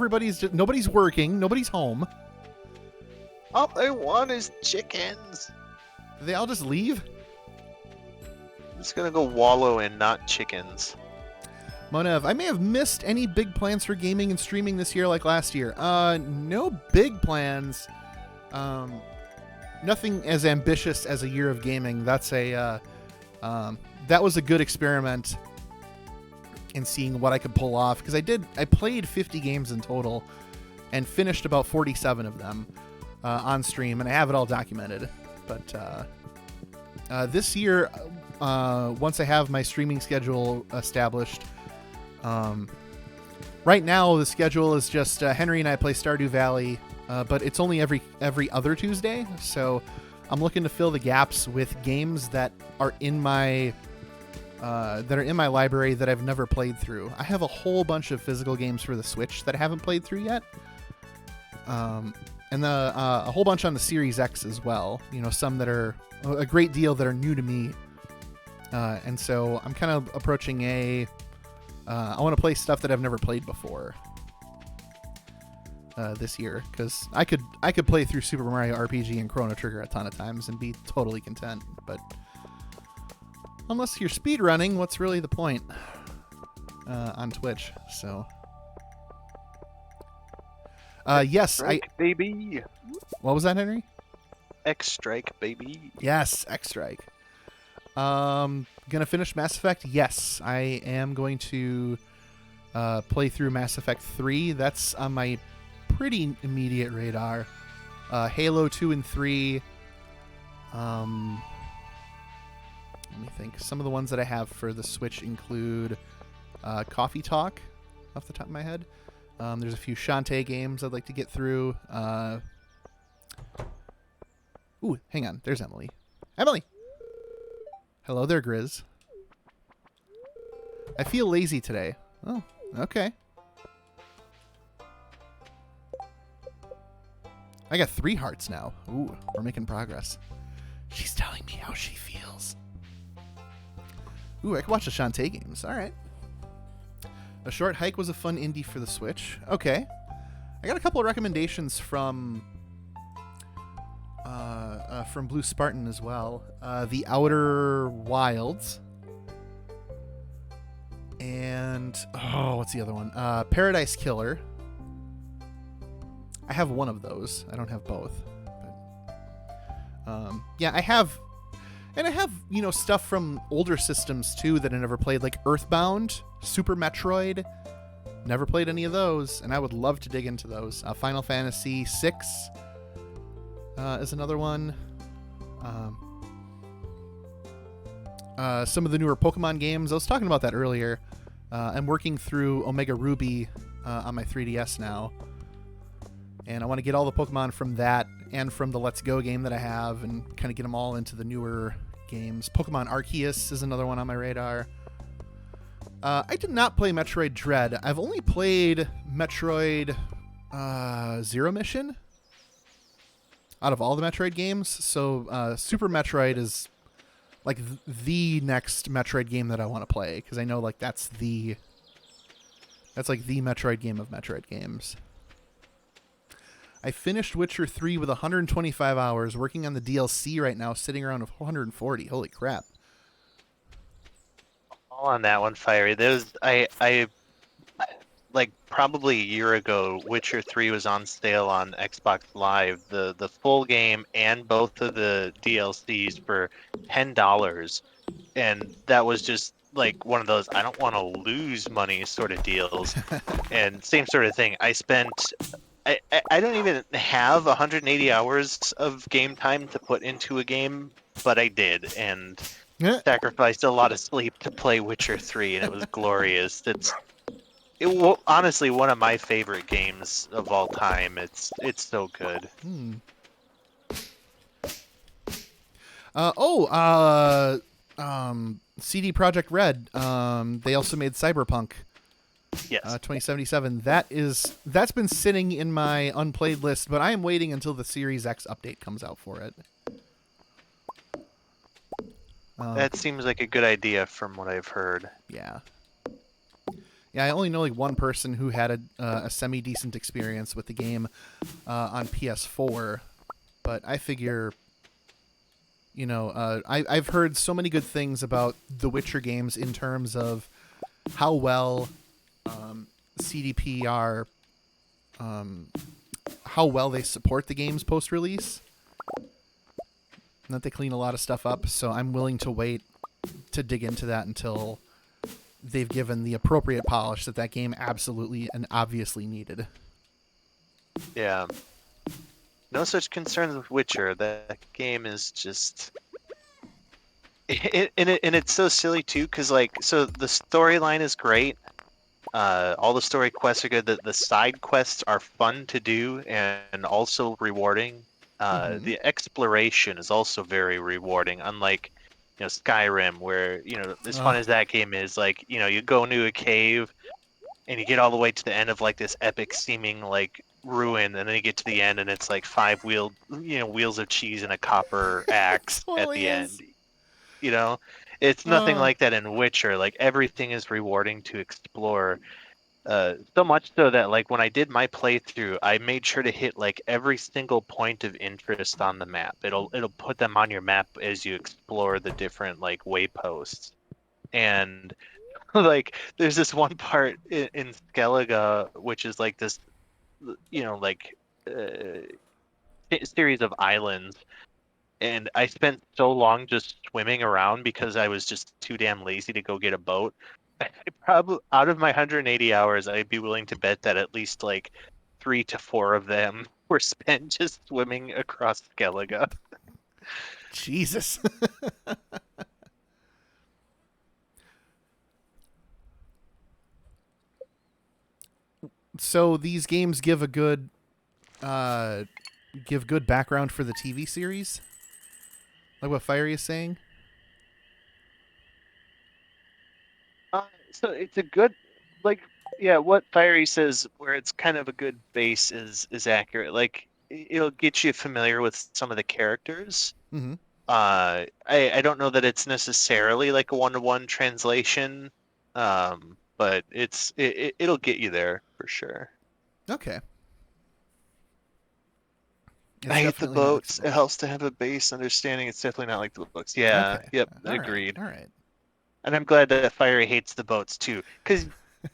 Nobody's working. Nobody's home. All they want is chickens. They all just leave? I'm just gonna go wallow in not chickens. Monev, I may have missed any big plans for gaming and streaming this year like last year. No big plans. Nothing as ambitious as a year of gaming. That's that was a good experiment in seeing what I could pull off, because I played 50 games in total, and finished about 47 of them on stream, and I have it all documented. But this year, once I have my streaming schedule established, right now the schedule is just Henry and I play Stardew Valley, but it's only every other Tuesday. So I'm looking to fill the gaps with games that are in my library that I've never played through. I have a whole bunch of physical games for the Switch that I haven't played through yet. And a whole bunch on the Series X as well. You know, some that are a great deal that are new to me. And so I'm kind of approaching I want to play stuff that I've never played before this year, because I could play through Super Mario RPG and Chrono Trigger a ton of times and be totally content. But unless you're speedrunning, what's really the point on Twitch? So. Yes, Strike, baby. What was that, Henry? X-Strike, baby. Yes, X-Strike. Gonna finish Mass Effect? Yes, I am going to play through Mass Effect 3. That's on my pretty immediate radar. Halo 2 and 3. Let me think. Some of the ones that I have for the Switch include Coffee Talk, off the top of my head. There's a few Shantae games I'd like to get through. Ooh, hang on. There's Emily. Emily! Hello there, Grizz. I feel lazy today. Oh, okay. I got 3 hearts now. Ooh, we're making progress. She's telling me how she feels. Ooh, I can watch the Shantae games. All right. A Short Hike was a fun indie for the Switch. Okay. I got a couple of recommendations from Blue Spartan as well. The Outer Wilds. And, what's the other one? Paradise Killer. I have one of those. I don't have both. But, yeah, I have... And I have, stuff from older systems, too, that I never played, like Earthbound, Super Metroid. Never played any of those, and I would love to dig into those. Final Fantasy VI is another one. Some of the newer Pokemon games. I was talking about that earlier. I'm working through Omega Ruby on my 3DS now. And I want to get all the Pokemon from that and from the Let's Go game that I have and kind of get them all into the newer games. Pokemon Arceus is another one on my radar. I did not play Metroid Dread. I've only played Metroid Zero Mission out of all the Metroid games. So Super Metroid is like the next Metroid game that I want to play, because I know like that's like the Metroid game of Metroid games. I finished Witcher 3 with 125 hours, working on the DLC right now, sitting around 140. Holy crap. All on that one, Fiery. I like probably a year ago, Witcher 3 was on sale on Xbox Live, the full game and both of the DLCs for $10. And that was just like one of those I don't want to lose money sort of deals. And same sort of thing. I don't even have 180 hours of game time to put into a game, but I did, and sacrificed a lot of sleep to play Witcher 3, and it was glorious. Honestly one of my favorite games of all time. It's so good. CD Projekt Red. They also made Cyberpunk. Yes. 2077. That's been sitting in my unplayed list, but I am waiting until the Series X update comes out for it. That seems like a good idea from what I've heard. Yeah. Yeah, I only know like one person who had a semi-decent experience with the game on PS4, but I figure, I've heard so many good things about the Witcher games in terms of how well CDPR, how well they support the games post-release, and that they clean a lot of stuff up, so I'm willing to wait to dig into that until they've given the appropriate polish that game absolutely and obviously needed. Yeah. No such concerns with Witcher. That game is just and it's so silly too, because like so the storyline is great. All the story quests are good. The side quests are fun to do and also rewarding. Mm-hmm. The exploration is also very rewarding, unlike Skyrim, where as fun Oh, as that game is, like you go into a cave and you get all the way to the end of like this epic seeming like ruin, and then you get to the end and it's like wheels of cheese and a copper axe at totally the is. end. You know, it's nothing Oh, like that in Witcher. Like everything is rewarding to explore. So much so that like when I did my playthrough, I made sure to hit like every single point of interest on the map. It'll put them on your map as you explore the different like wayposts. And like there's this one part in Skellige, which is like this, like series of islands, and I spent so long just swimming around because I was just too damn lazy to go get a boat. I probably out of my 180 hours, I'd be willing to bet that at least like 3 to 4 of them were spent just swimming across Skellige. Jesus. So these games uh, give good background for the TV series, like what Fiery is saying. So it's a good, like, yeah, what Fiery says, where it's kind of a good base is accurate. Like, it'll get you familiar with some of the characters. Mm-hmm. I don't know that it's necessarily like a one-to-one translation, but it'll get you there for sure. Okay. I It's hate the definitely not like the boats. It books. helps to have a base understanding. It's definitely not like the books. Yeah, Okay. yep, All right. agreed. All right. And I'm glad that Fiery hates the boats too, because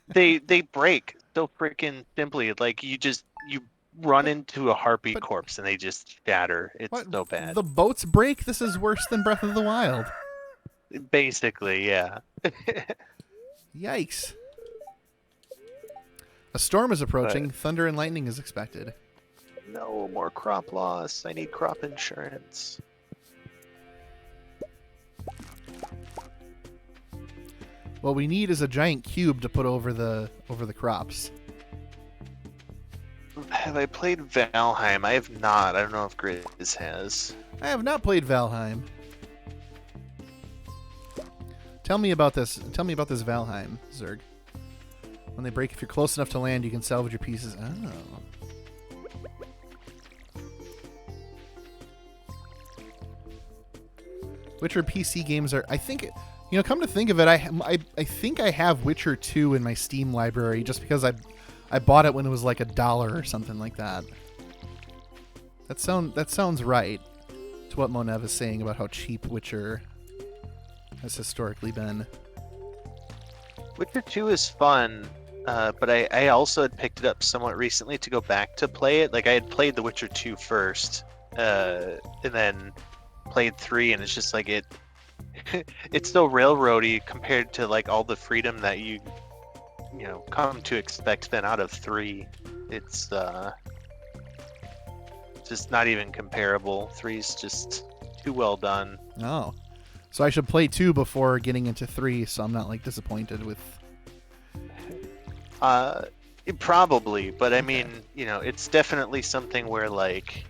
they break so freaking simply. Like you run But into a harpy but corpse and they just shatter. It's what? so bad. The boats break. This is worse than Breath of the Wild. Basically, yeah. Yikes. A storm is But approaching. Thunder and lightning is expected. no more crop loss. I need crop insurance. What we need is a giant cube to put over the crops. Have I played Valheim? I have not. I don't know if Grizz has. I have not played Valheim. Tell me about this. Tell me about this Valheim, Zerg. When they break, if you're close enough to land, you can salvage your pieces. Oh. Witcher PC games are. I think, come to think of it, I think I have Witcher 2 in my Steam library just because I bought it when it was like $1 or something like that. That sounds right to what Monev is saying about how cheap Witcher has historically been. Witcher 2 is fun, but I also had picked it up somewhat recently to go back to play it. Like I had played The Witcher 2 first, and then played 3, and it's just like it's so railroady compared to like all the freedom that you come to expect then out of 3. It's just not even comparable. 3's just too well done. Oh. So I should play 2 before getting into 3 so I'm not like disappointed with. Probably, but I Okay. mean, it's definitely something where like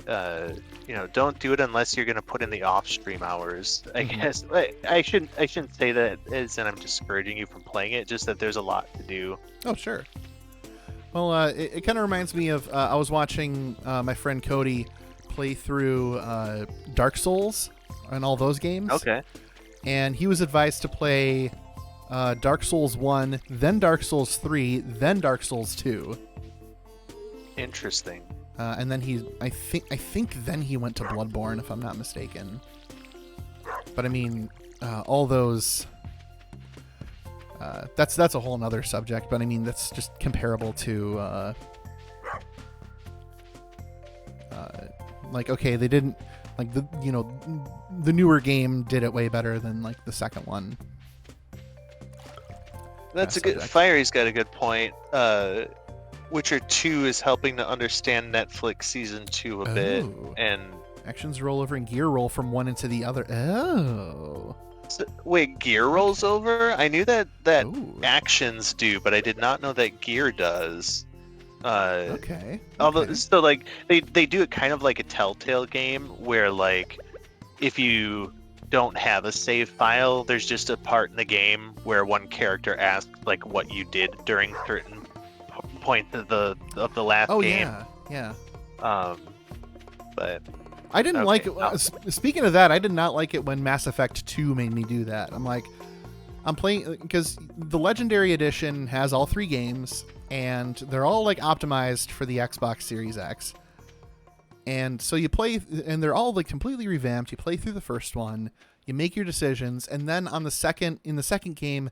don't do it unless you're going to put in the off-stream hours. I Mhm. guess I shouldn't say that as in I'm discouraging you from playing it. Just that there's a lot to do. Oh, sure. Well, it kind of reminds me of I was watching my friend Cody play through Dark Souls and all those games, Okay, and he was advised to play Dark Souls 1, then Dark Souls 3, then Dark Souls 2. interesting. And then I think then he went to Bloodborne, if I'm not mistaken. But I mean, all those. That's a whole nother subject. But I mean, that's just comparable to. Like, okay, they didn't like the newer game did it way better than like the second one. That's a good. Subject. Fiery's got a good point. Witcher 2 is helping to understand Netflix season 2 a bit, and actions roll over and gear roll from one into the other. Oh. So, wait, gear rolls over? I knew that actions do, but I did not know that gear does. Okay. Although, so like they do it kind of like a Telltale game where like if you don't have a save file, there's just a part in the game where one character asks like what you did during certain points of the last game. Yeah. But I didn't like it. Speaking of that, I did not like it when Mass Effect 2 made me do that. I'm playing because the Legendary Edition has all 3 games, and they're all like optimized for the Xbox Series X. And so you play, and they're all like completely revamped. You play through the first one, you make your decisions, and then in the second game,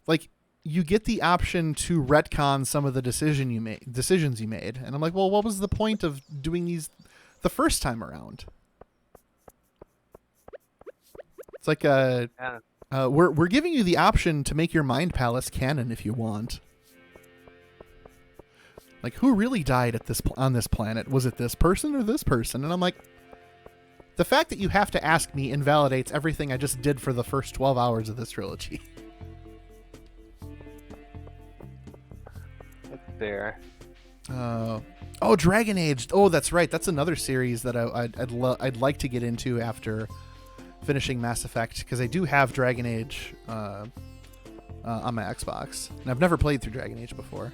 like you get the option to retcon some of the decisions you made. And I'm like, well, what was the point of doing these the first time around? It's like we're giving you the option to make your Mind Palace canon if you want. Like, who really died on this planet? Was it this person or this person? And I'm like, the fact that you have to ask me invalidates everything I just did for the first 12 hours of this trilogy. That's fair. Dragon Age. Oh, that's right. That's another series that I'd like to get into after finishing Mass Effect, because I do have Dragon Age on my Xbox, and I've never played through Dragon Age before.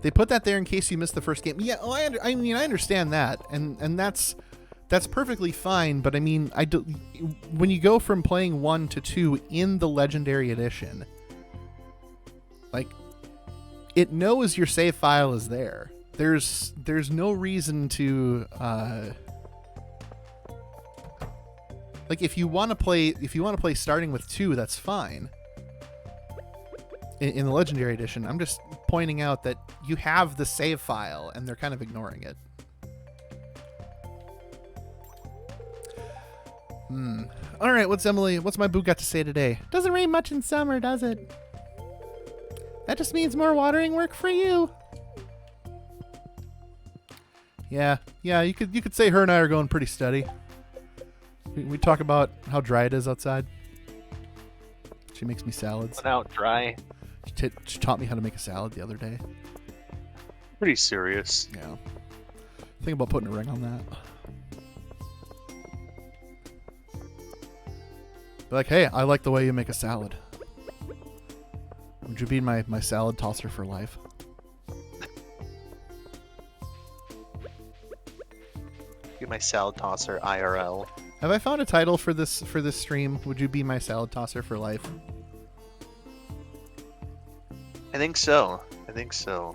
They put that there in case you missed the first game. Yeah, I understand that, and that's perfectly fine. But I mean, when you go from playing 1 to 2 in the Legendary Edition, like, it knows your save file is there. There's no reason to like, if you want to play starting with 2, that's fine. In the Legendary Edition, I'm just pointing out that you have the save file, and they're kind of ignoring it. All right, what's my boo got to say today? Doesn't rain much in summer, does it? That just means more watering work for you. Yeah, you could say her and I are going pretty steady. We talk about how dry it is outside. She makes me salads. Went out dry. She taught me how to make a salad the other day. Pretty serious. Yeah. Think about putting a ring on that. Be like, hey, I like the way you make a salad. Would you be my salad tosser for life? Be my salad tosser IRL. Have I found a title for this stream? Would you be my salad tosser for life? I think so.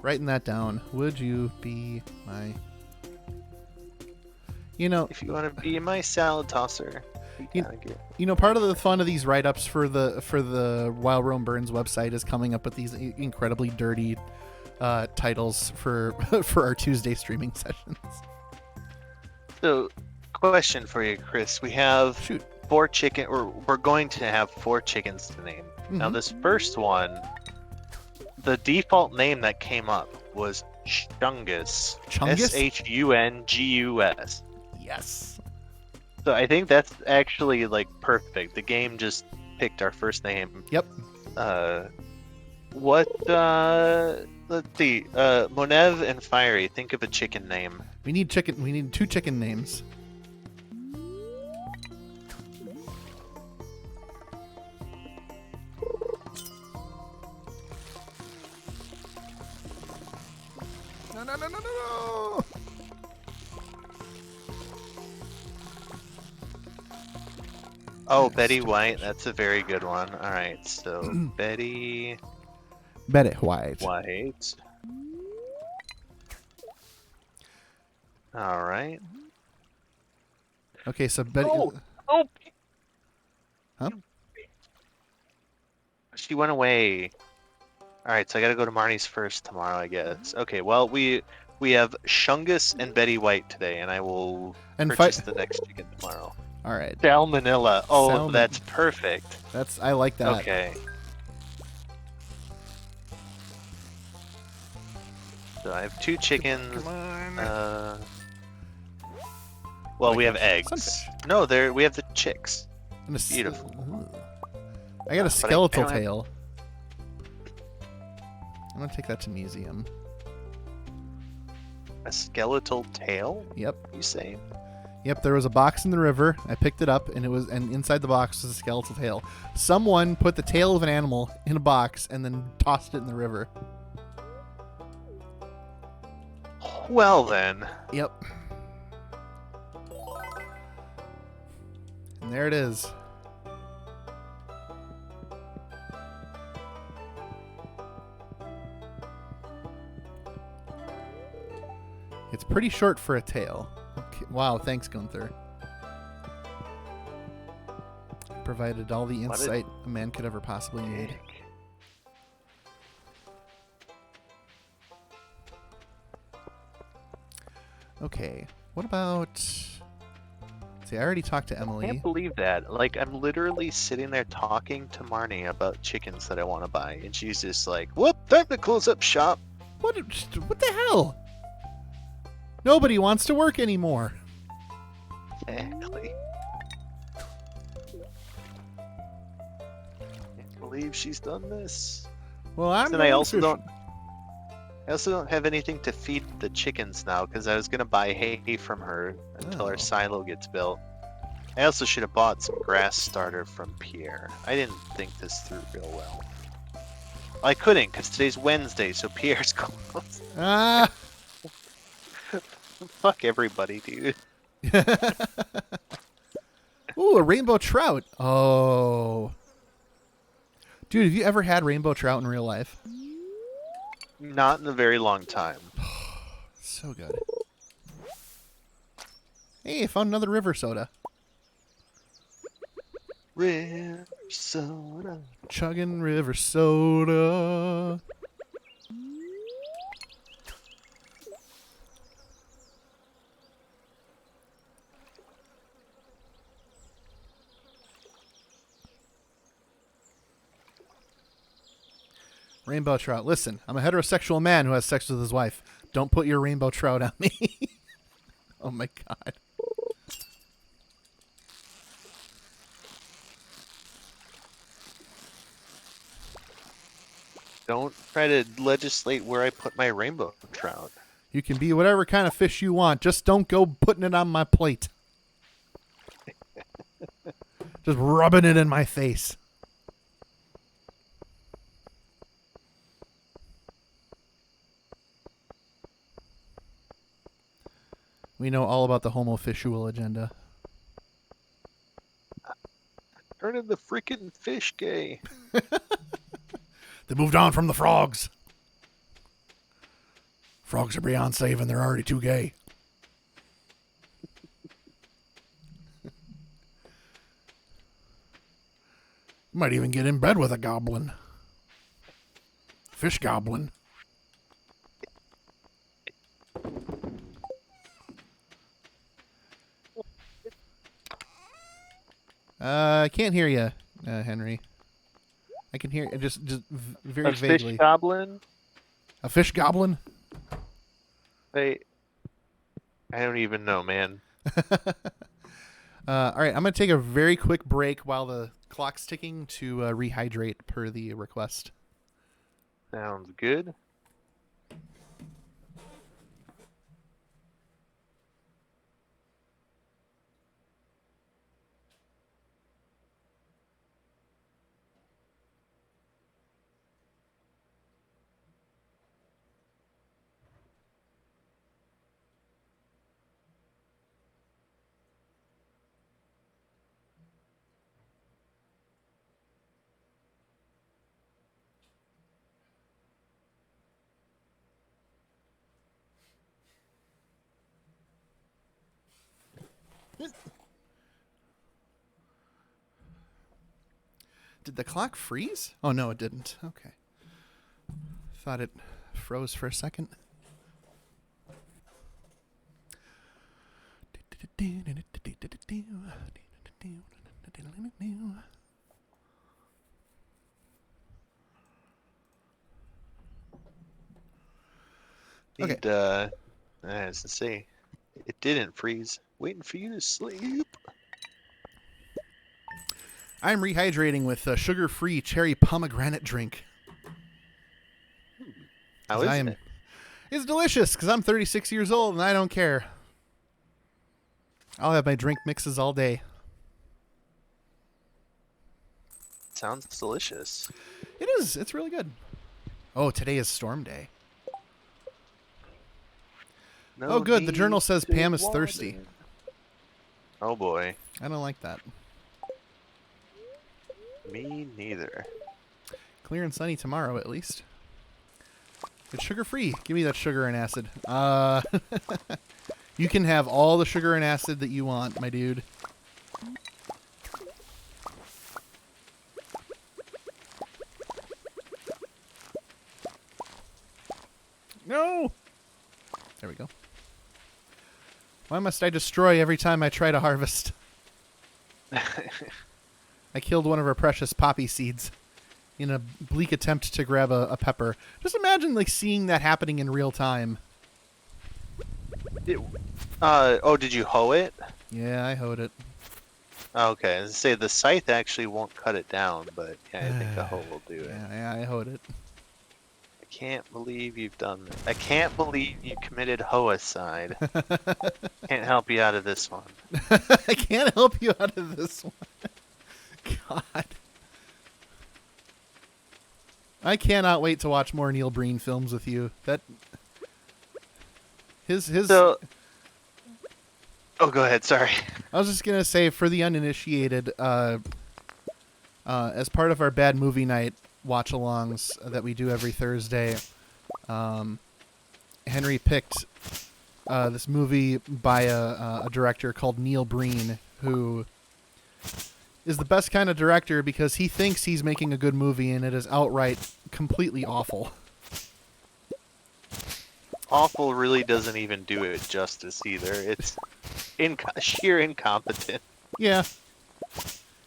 Writing that down. Would you be my... If you want to be my salad tosser, part of the fun of these write-ups for the While Rome Burns website is coming up with these incredibly dirty titles for our Tuesday streaming sessions. So, question for you, Chris. We have 4 chicken, or we're going to have 4 chickens to name. Mm-hmm. Now, this first one, the default name that came up was Shungus. Shungus? Yes. So I think that's actually like perfect. The game just picked our first name. Yep. Let's see. Monev and Fiery, think of a chicken name. We need 2 chicken names. No. Oh, yes, Betty White. That's a very good one. All right, so Betty White. All right. Okay, so Betty. Oh. Huh? She went away. All right, so I gotta go to Marnie's first tomorrow, I guess. Okay, well we have Shungus and Betty White today, and I will purchase the next chicken tomorrow. All right. Salmonella. Oh, that's perfect. I like that. Okay. So I have 2 chickens. Come on. Well, Oh, we have gosh. eggs. Sunfish. No, we have the chicks. And Beautiful. I got a But I skeletal don't have- tail. I'm gonna take that to museum. A skeletal tail? Yep. You say? Yep, there was a box in the river. I picked it up, and inside the box was a skeletal tail. Someone put the tail of an animal in a box and then tossed it in the river. Well then. Yep. And there it is. It's pretty short for a tail. Okay. Wow, thanks, Gunther. Provided all the insight a man could ever possibly need. Okay, what about... See, I already talked to I Emily. can't believe that. Like, I'm literally sitting there talking to Marnie about chickens that I want to buy, and she's just like, whoop, time to close up shop. What the hell? Nobody wants to work anymore. Exactly. Can't believe she's done this. Well, I'm And going I also fishing. don't have anything to feed the chickens now because I was gonna buy hay from her until Oh. our silo gets built. I also should have bought some grass starter from Pierre. I didn't think this through real well. I couldn't because today's Wednesday, so Pierre's closed. Ah! Fuck everybody, dude. Ooh, a rainbow trout. Oh. Dude, have you ever had rainbow trout in real life? Not in a very long time. So good. Hey, I found another river soda. River soda. Chugging river soda. Rainbow trout. Listen, I'm a heterosexual man who has sex with his wife. Don't put your rainbow trout on me. Oh my god. Don't try to legislate where I put my rainbow trout. You can be whatever kind of fish you want. Just don't go putting it on my plate. Just rubbing it in my face. We know all about the homosexual agenda. Turning the freaking fish gay. They moved on from the frogs. Frogs are beyond saving. They're already too gay. Might even get in bed with a goblin. Fish goblin. I can't hear you, Henry. I can hear just very A vaguely. fish goblin? A fish goblin? I don't even know, man. All right, I'm going to take a very quick break while the clock's ticking to rehydrate per the request. Sounds good. Did the clock freeze? Oh, no, it didn't. Okay. Thought it froze for a second. Okay. As to say, it didn't freeze. Waiting for you to sleep. I'm rehydrating with a sugar-free cherry pomegranate drink. How is it? It's delicious because I'm 36 years old and I don't care. I'll have my drink mixes all day. Sounds delicious. It is. It's really good. Oh, today is storm day. No oh, good. The need journal says to Pam is water. thirsty. Oh boy. I don't like that. Me neither. Clear and sunny tomorrow, at least. It's sugar-free. Give me that sugar and acid. You can have all the sugar and acid that you want, my dude. No! There we go. Why must I destroy every time I try to harvest? I killed one of our precious poppy seeds in a bleak attempt to grab a pepper. Just imagine like seeing that happening in real time. Oh, did you hoe it? Yeah, I hoed it. Okay, I was gonna say the scythe actually won't cut it down, but yeah, I think the hoe will do it. Yeah, I hoed it. I can't believe you've done this. I can't believe you committed hoicide. Can't help you out of this one. I can't help you out of this one. God. I cannot wait to watch more Neil Breen films with you. That his So, oh, go ahead. Sorry. I was just gonna say, for the uninitiated, as part of our bad movie night watch-alongs that we do every Thursday, Henry picked this movie by a director called Neil Breen, who is the best kind of director because he thinks he's making a good movie and it is outright completely awful. Awful really doesn't even do it justice either. It's sheer incompetent. Yeah.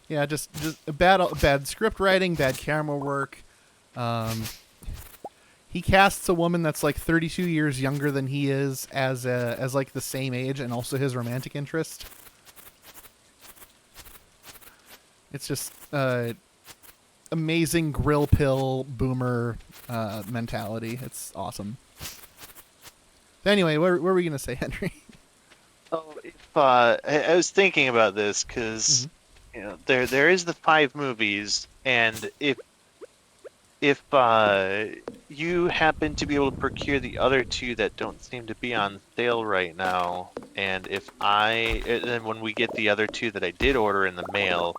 Yeah, just bad script writing, bad camera work. He casts a woman that's like 32 years younger than he is as like the same age and also his romantic interest. It's just amazing grill pill boomer mentality. It's awesome. Anyway, what were we gonna say, Henry? Oh, I was thinking about this because you know there is the 5 movies, and if you happen to be able to procure the other 2 that don't seem to be on sale right now, and then when we get the other 2 that I did order in the mail,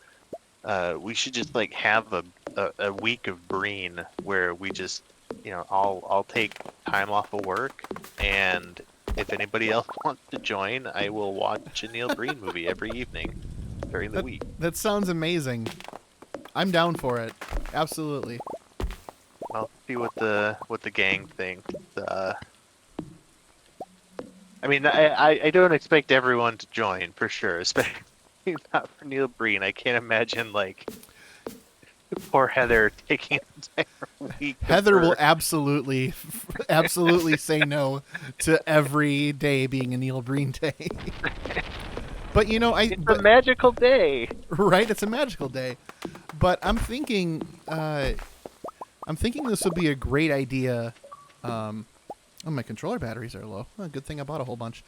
we should just like have a week of Breen where we just, you know, I'll take time off of work, and if anybody else wants to join, I will watch a Neil Breen movie every evening during the week. That sounds amazing. I'm down for it. Absolutely. I'll see what the gang thinks. I mean, I don't expect everyone to join for sure, especially not for Neil Breen. I can't imagine like poor Heather taking an entire week. Heather will absolutely say no to every day being a Neil Breen day. But you know, it's a magical day, right? It's a magical day. But I'm thinking this would be a great idea. Oh, my controller batteries are low. Oh, good thing I bought a whole bunch.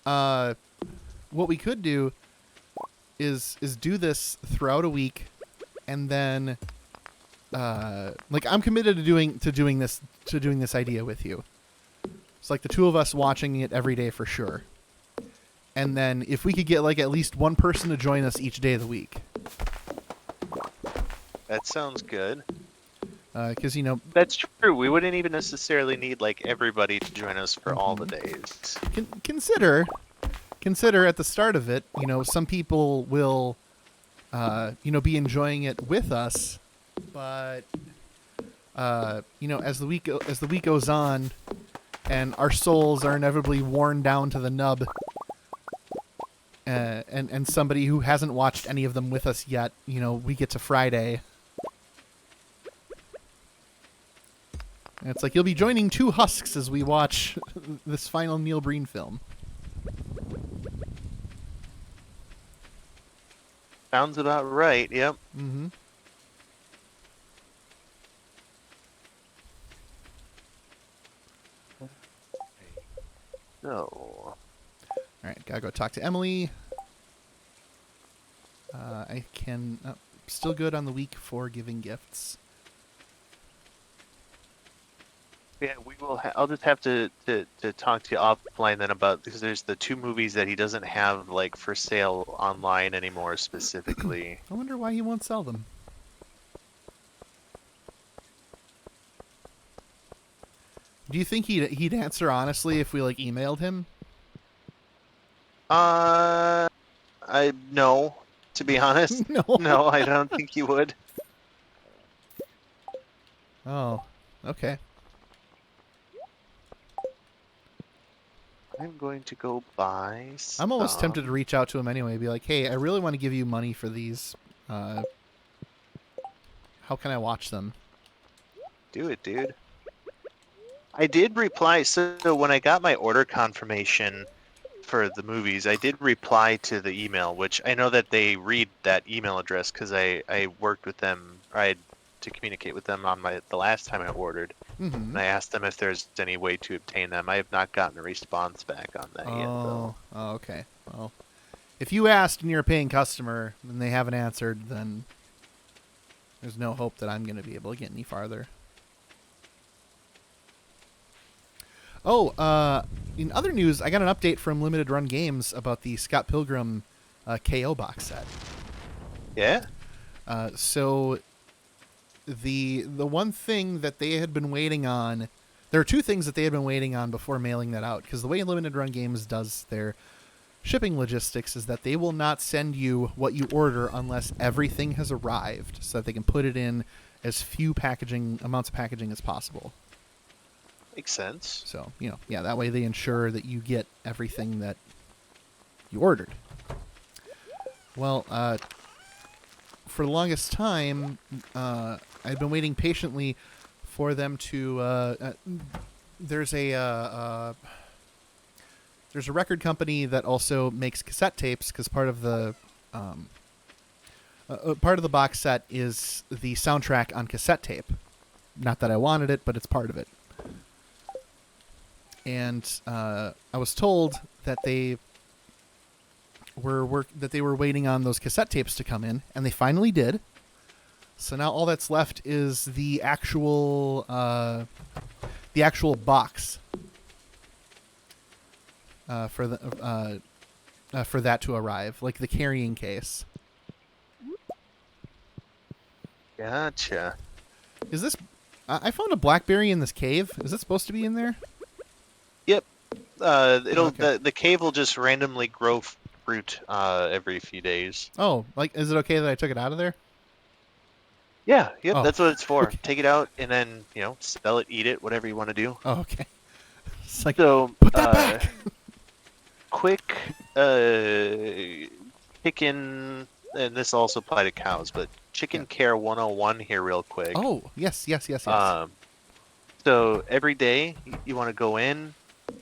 What we could do is do this throughout a week, and then like I'm committed to doing this idea with you. It's like the 2 of us watching it every day for sure. And then if we could get like at least one person to join us each day of the week. That sounds good. Because you know that's true. We wouldn't even necessarily need like everybody to join us for all the days. Consider at the start of it, you know, some people will, you know, be enjoying it with us, but you know, as the week goes on, and our souls are inevitably worn down to the nub, and somebody who hasn't watched any of them with us yet, you know, we get to Friday. And it's like you'll be joining 2 husks as we watch this final Neil Breen film. Sounds about right. Yep. Mm-hmm. No. All right, gotta go talk to Emily. I can still good on the week for giving gifts. Yeah, we will. I'll just have to talk to you offline then about, because there's the 2 movies that he doesn't have like for sale online anymore specifically. I wonder why he won't sell them. Do you think he'd answer honestly if we like emailed him? I no, to be honest, No. no, I don't think he would. Oh, okay. I'm going to go buy I'm almost tempted to some. reach out to him anyway. Be like, hey, I really want to give you money for these. How can I watch them? Do it, dude. I did reply. So when I got my order confirmation for the movies, I did reply to the email, which I know that they read that email address because I worked with them. I had to communicate with them on the last time I ordered. Mm-hmm. And I asked them if there's any way to obtain them. I have not gotten a response back on that yet, though. Oh, okay. Well, if you asked and you're a paying customer and they haven't answered, then there's no hope that I'm going to be able to get any farther. Oh, in other news, I got an update from Limited Run Games about the Scott Pilgrim KO box set. Yeah? So the one thing that they had been waiting on, there are 2 things that they had been waiting on before mailing that out, because the way Limited Run Games does their shipping logistics is that they will not send you what you order unless everything has arrived, so that they can put it in as few amounts of packaging as possible. Makes sense. So, yeah, that way they ensure that you get everything that you ordered. Well, for the longest time, I'd been waiting patiently for them to. There's a record company that also makes cassette tapes, because part of the box set is the soundtrack on cassette tape. Not that I wanted it, but it's part of it. And I was told that they were waiting on those cassette tapes to come in, and they finally did. So now all that's left is the actual box for that to arrive, like the carrying case. Gotcha. Is this? I found a blackberry in this cave. Is it supposed to be in there? Yep. Okay. The cave will just randomly grow fruit every few days. Oh, like, is it okay that I took it out of there? Yeah, yep, Oh, that's what it's for. okay. Take it out and then, sell it, eat it, whatever you want to do. Oh, okay. It's like, So, put that back. quick chicken, and this also apply to cows, but chicken care 101 here real quick. Oh, yes. So every day you want to go in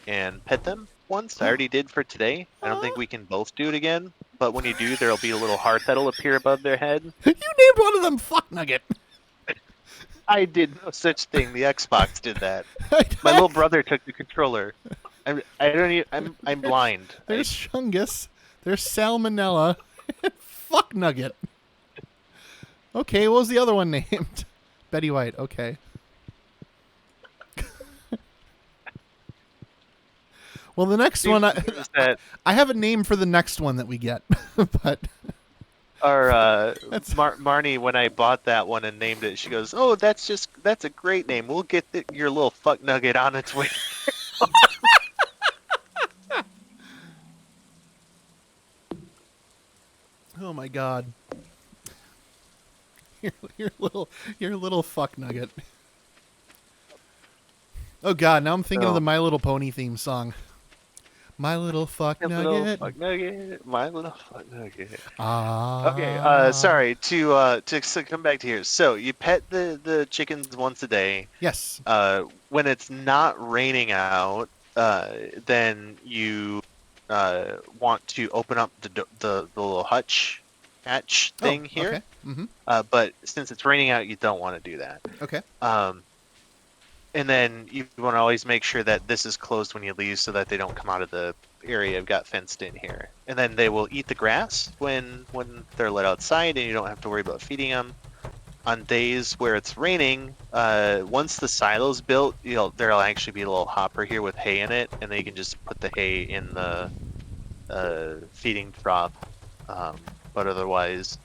and pet them once. I already did for today. I don't think we can both do it again. But when you do, there'll be a little heart that'll appear above their head. You named one of them Fuck Nugget. I did no such thing. The Xbox did that. My little brother took the controller. I'm blind. There's Shungus. There's Salmonella. Fuck Nugget. Okay, what was the other one named? Betty White. Okay. Well, the next one, I have a name for the next one that we get, but Marnie, when I bought that one and named it, she goes, "Oh, that's a great name. We'll get your little fuck nugget on its way." Oh my god, your little fuck nugget. Oh god, now I'm thinking of the My Little Pony theme song. My little fuck nugget. My little fuck nugget. Ah. Okay. Sorry to come back to here. So you pet the chickens once a day. Yes. When it's not raining out, then you want to open up the little hatch thing here. Okay. Mm-hmm. But since it's raining out, you don't want to do that. Okay. And then you want to always make sure that this is closed when you leave so that they don't come out of the area I've got fenced in here. And then they will eat the grass when they're let outside, and you don't have to worry about feeding them. On days where it's raining, once the silo's built, there'll actually be a little hopper here with hay in it, and they can just put the hay in the feeding trough. But otherwise,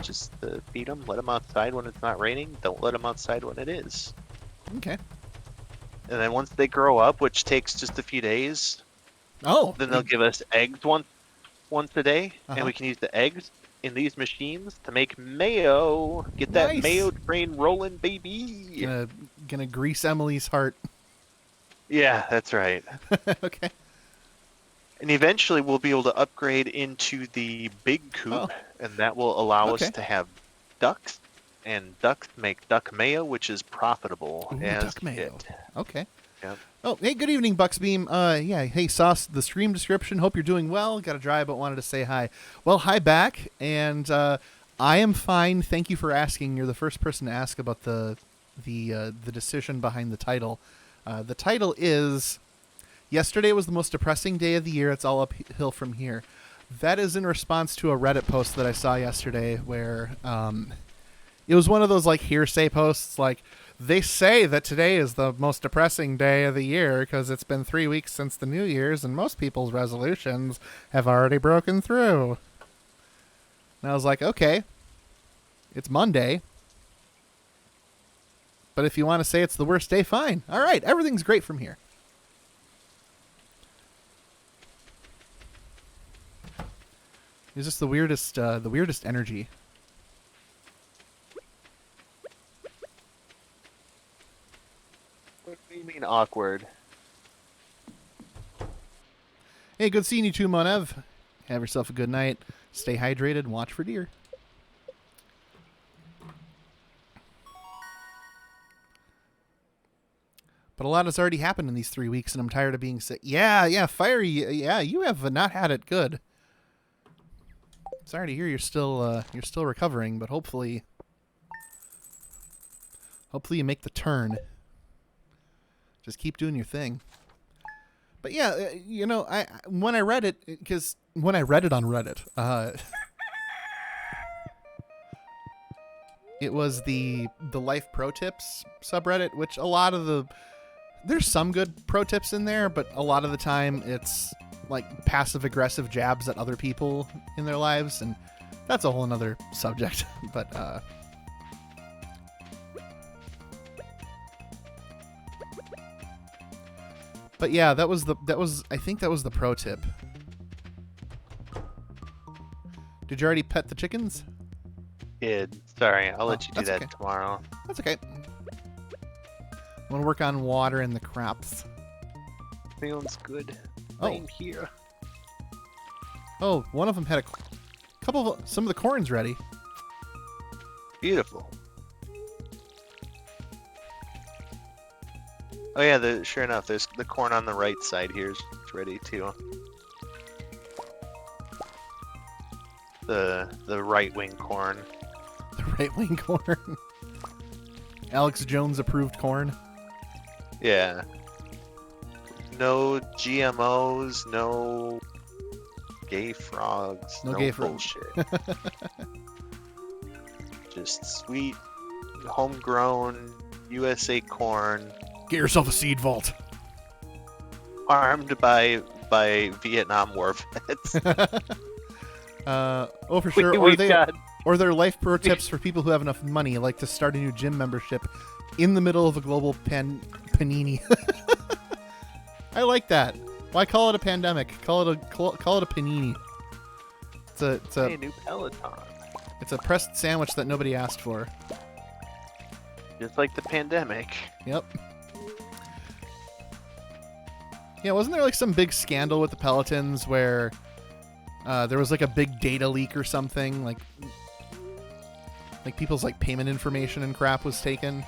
just feed them, let them outside when it's not raining. Don't let them outside when it is. Okay. And then once they grow up, which takes just a few days, then they'll give us eggs once a day, and we can use the eggs in these machines to make mayo. Get that mayo train rolling, baby. Gonna grease Emily's heart. Yeah, that's right. Okay. And eventually we'll be able to upgrade into the big coop, and that will allow us to have ducks, and ducks make duck mayo, which is profitable. Ooh, as duck mayo. it. Okay. Yep. Oh, hey, good evening, Bucksbeam. Hey, saw the stream description. Hope you're doing well. Got to dry, but wanted to say hi. Well, hi back, and I am fine. Thank you for asking. You're the first person to ask about the decision behind the title. The title is "Yesterday was the most depressing day of the year. It's all uphill from here." That is in response to a Reddit post that I saw yesterday, where it was one of those like hearsay posts, like, they say that today is the most depressing day of the year because it's been 3 weeks since the New Year's and most people's resolutions have already broken through. And I was like, okay, it's Monday. But if you want to say it's the worst day, fine. All right, everything's great from here. It's just the weirdest energy. What do you mean awkward? Hey, good seeing you too, Monev. Have yourself a good night. Stay hydrated and watch for deer. But a lot has already happened in these 3 weeks, and I'm tired of being sick. Yeah, Fiery. Yeah, you have not had it good. Sorry to hear you're still recovering, but hopefully you make the turn. Just keep doing your thing. But yeah, when I read it on Reddit, it was the Life Pro Tips subreddit, which there's some good pro tips in there, but a lot of the time it's like passive aggressive jabs at other people in their lives, and that's a whole another subject. But yeah, I think that was the pro tip. Did you already pet the chickens? Kid, sorry, I'll let you do that okay. tomorrow. That's okay. I want to work on watering the crops. Sounds good. Oh. I'm here. Oh, one of them had some of the corn's ready. Beautiful. Oh yeah, sure enough, there's the corn on the right side here is ready too. The right wing corn. The right wing corn. Alex Jones approved corn. Yeah. No GMOs, no gay frogs, no gay bullshit. Just sweet, homegrown USA corn. Get yourself a seed vault. Farmed by Vietnam War vets. For sure. Or they're life pro tips for people who have enough money, like to start a new gym membership in the middle of a global panini. I like that. Why call it a pandemic? Call it a panini. It's a new Peloton. It's a pressed sandwich that nobody asked for. Just like the pandemic. Yep. Yeah, wasn't there like some big scandal with the Pelotons where there was like a big data leak or something? Like people's like payment information and crap was taken?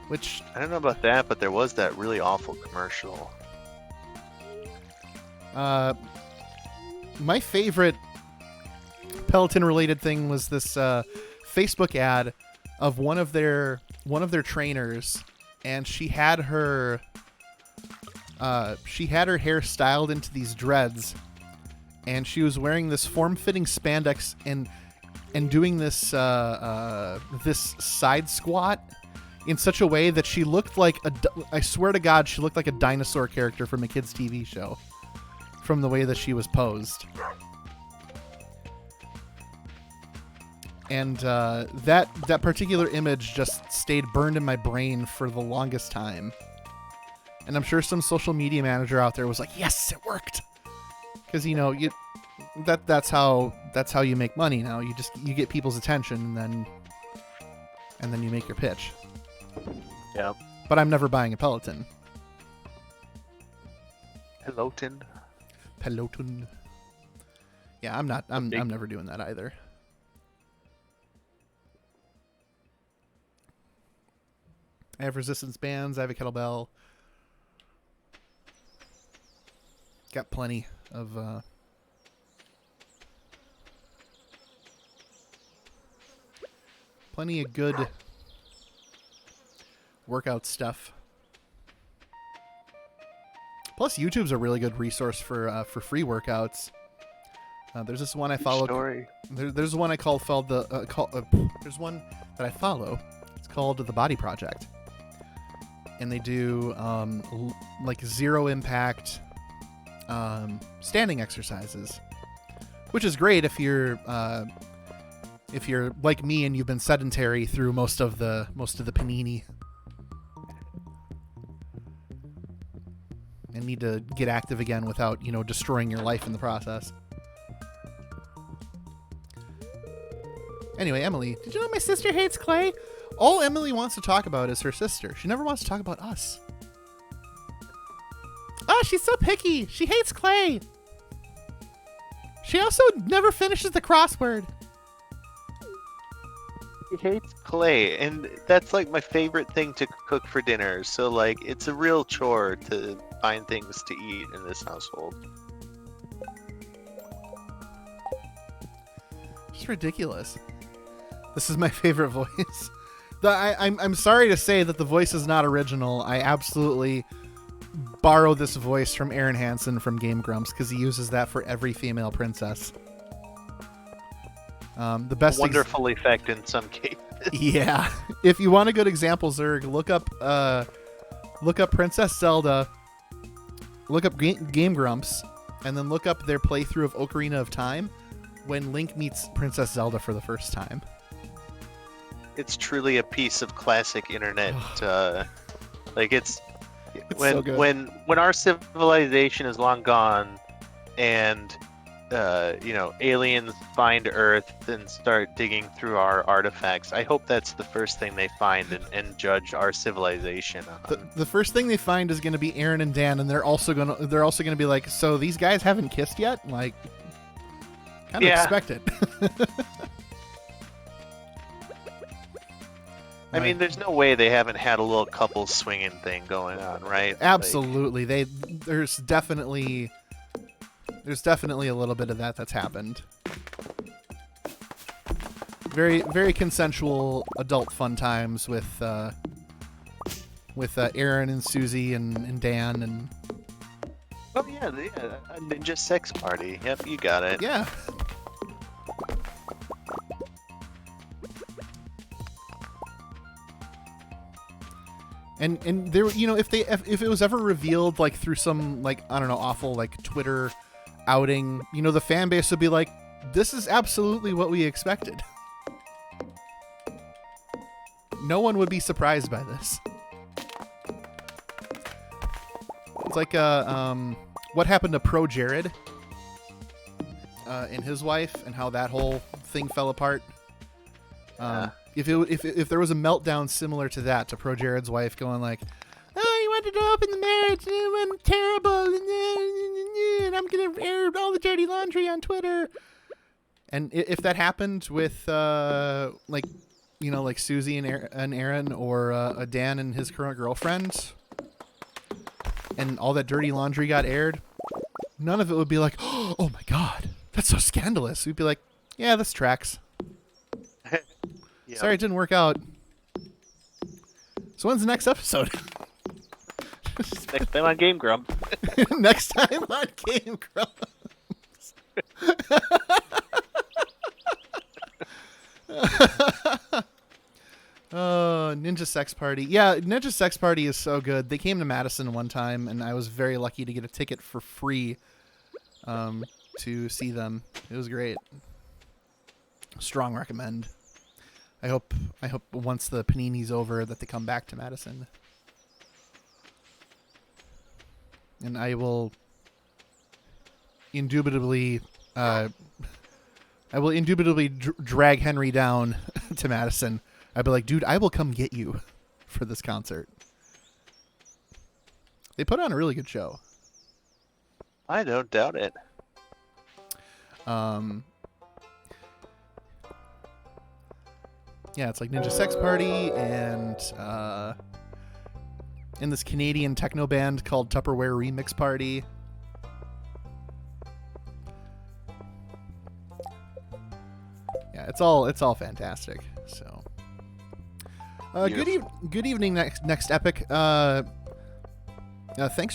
Which I don't know about that, but there was that really awful commercial. my favorite Peloton-related thing was this Facebook ad of one of their trainers, and she had her hair styled into these dreads, and she was wearing this form-fitting spandex and doing this this side squat in such a way that she looked like I swear to God, she looked like a dinosaur character from a kid's TV show, from the way that she was posed. And that particular image just stayed burned in my brain for the longest time. And I'm sure some social media manager out there was like, "Yes, it worked," because that's how you make money now. You get people's attention, and then you make your pitch. Yeah. But I'm never buying a Peloton. Peloton. Yeah, I'm not. I'm never doing that either. I have resistance bands. I have a kettlebell. Got plenty of good workout stuff. Plus, YouTube's a really good resource for free workouts. There's this one I follow. There's one there's one that I follow. It's called The Body Project, and they do like zero impact standing exercises, which is great if you're like me and you've been sedentary through most of the panini and need to get active again without destroying your life in the process. Anyway, Emily, did you know my sister hates clay? All Emily wants to talk about is her sister. She never wants to talk about us. Oh, she's so picky. She hates clay. She also never finishes the crossword. He hates clay, and that's like my favorite thing to cook for dinner. So like, it's a real chore to find things to eat in this household. It's ridiculous. This is my favorite voice. I'm sorry to say that the voice is not original. I absolutely borrow this voice from Aaron Hansen from Game Grumps because he uses that for every female princess. The best wonderful effect in some cases. Yeah. If you want a good example, Zerg, look up Princess Zelda, look up Game Grumps, and then look up their playthrough of Ocarina of Time when Link meets Princess Zelda for the first time. It's truly a piece of classic internet. Like it's when so good. when our civilization is long gone, and aliens find Earth and start digging through our artifacts. I hope that's the first thing they find and judge our civilization on. The first thing they find is going to be Aaron and Dan, and they're also gonna be like, so these guys haven't kissed yet? Like, kind of expect it. I mean, there's no way they haven't had a little couple swinging thing going on, right? Absolutely. There's definitely a little bit of that's happened. Very, very consensual adult fun times with Aaron and Susie and Dan and. Oh yeah, a ninja sex party. Yep, you got it. Yeah. And there, if it was ever revealed like through some like I don't know awful like Twitter outing, the fan base would be like, this is absolutely what we expected. No one would be surprised by this. It's like what happened to Pro Jared and his wife and how that whole thing fell apart. If there was a meltdown similar to that, to Pro Jared's wife going like, "Oh, you wanted to open the marriage and it went terrible, and I'm gonna air all the dirty laundry on Twitter." And if that happened with like you know, like Susie and Aaron, or Dan and his current girlfriend, and all that dirty laundry got aired, none of it would be like, oh my god, that's so scandalous. We'd be like, yeah, this tracks. Yep. Sorry it didn't work out. So when's the next episode? Next time on Game Grump. Next time on Game Grumps. Oh, Ninja Sex Party. Yeah, Ninja Sex Party is so good. They came to Madison one time, and I was very lucky to get a ticket for free to see them. It was great. Strong recommend. I hope once the Panini's over that they come back to Madison. And I will indubitably drag Henry down to Madison. I'd be like, dude, I will come get you for this concert. They put on a really good show. I don't doubt it. Yeah, it's like Ninja Sex Party and in this Canadian techno band called Tupperware Remix Party. Yeah, it's all fantastic. So, good evening, next Epic. Thanks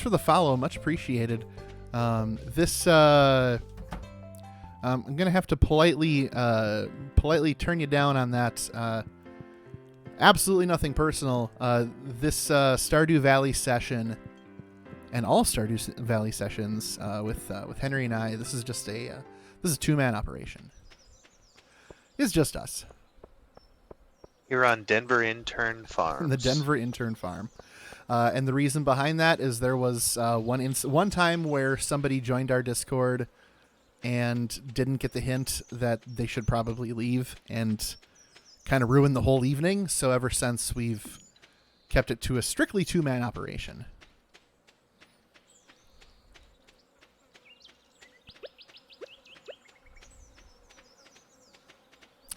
for the follow, much appreciated. I'm gonna have to politely turn you down on that. Absolutely nothing personal. This Stardew Valley session, and all Stardew Valley sessions with Henry and I. This is just this is a 2-man operation. It's just us. You're on Denver Intern Farms. The Denver Intern Farm. And the reason behind that is there was one time where somebody joined our Discord and didn't get the hint that they should probably leave, and kind of ruined the whole evening. So ever since, we've kept it to a strictly 2-man operation.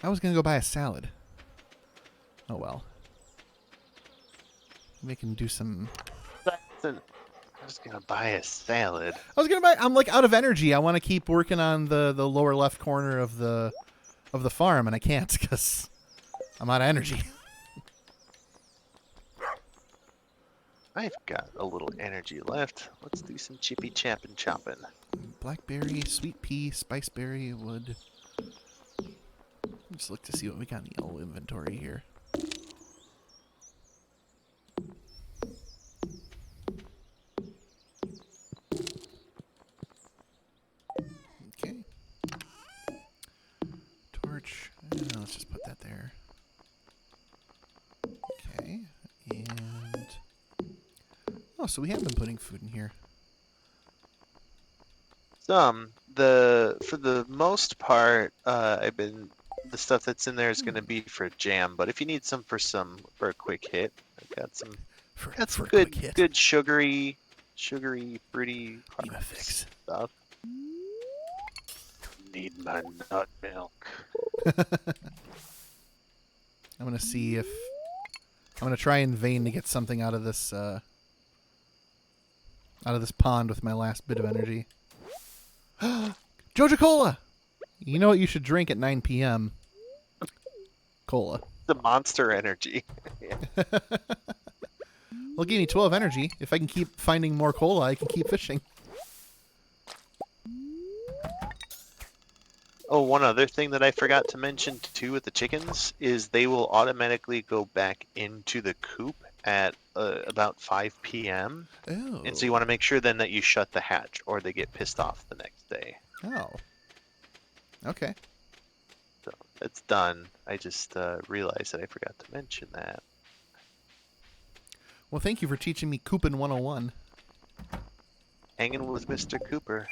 I was going to go buy a salad. Oh, well. We can do some... I was going to buy a salad. I'm like out of energy. I want to keep working on the lower left corner of the farm, and I can't because I'm out of energy. I've got a little energy left. Let's do some chippy chapping chopping. Blackberry, sweet pea, spiceberry, wood. Just look to see what we got in the old inventory here. Okay. Torch. Let's just put that there. Okay. And... oh, so we have been putting food in here. For the most part, the stuff that's in there is going to be for jam. But if you need some for a quick hit, I've got some good sugary, fruity stuff. Need my nut milk. I'm gonna see if I'm gonna try in vain to get something out of this pond with my last bit of energy. Joja Cola! You know what you should drink at 9 p.m.? Cola. The Monster Energy. Well, give me 12 energy. If I can keep finding more cola, I can keep fishing. Oh, one other thing that I forgot to mention too with the chickens is they will automatically go back into the coop at about 5 p.m. Oh. And so you want to make sure then that you shut the hatch or they get pissed off the next day. Oh. Okay. So it's done. I just realized that I forgot to mention that. Well, thank you for teaching me Coopin' 101. Hanging with Mr. Cooper.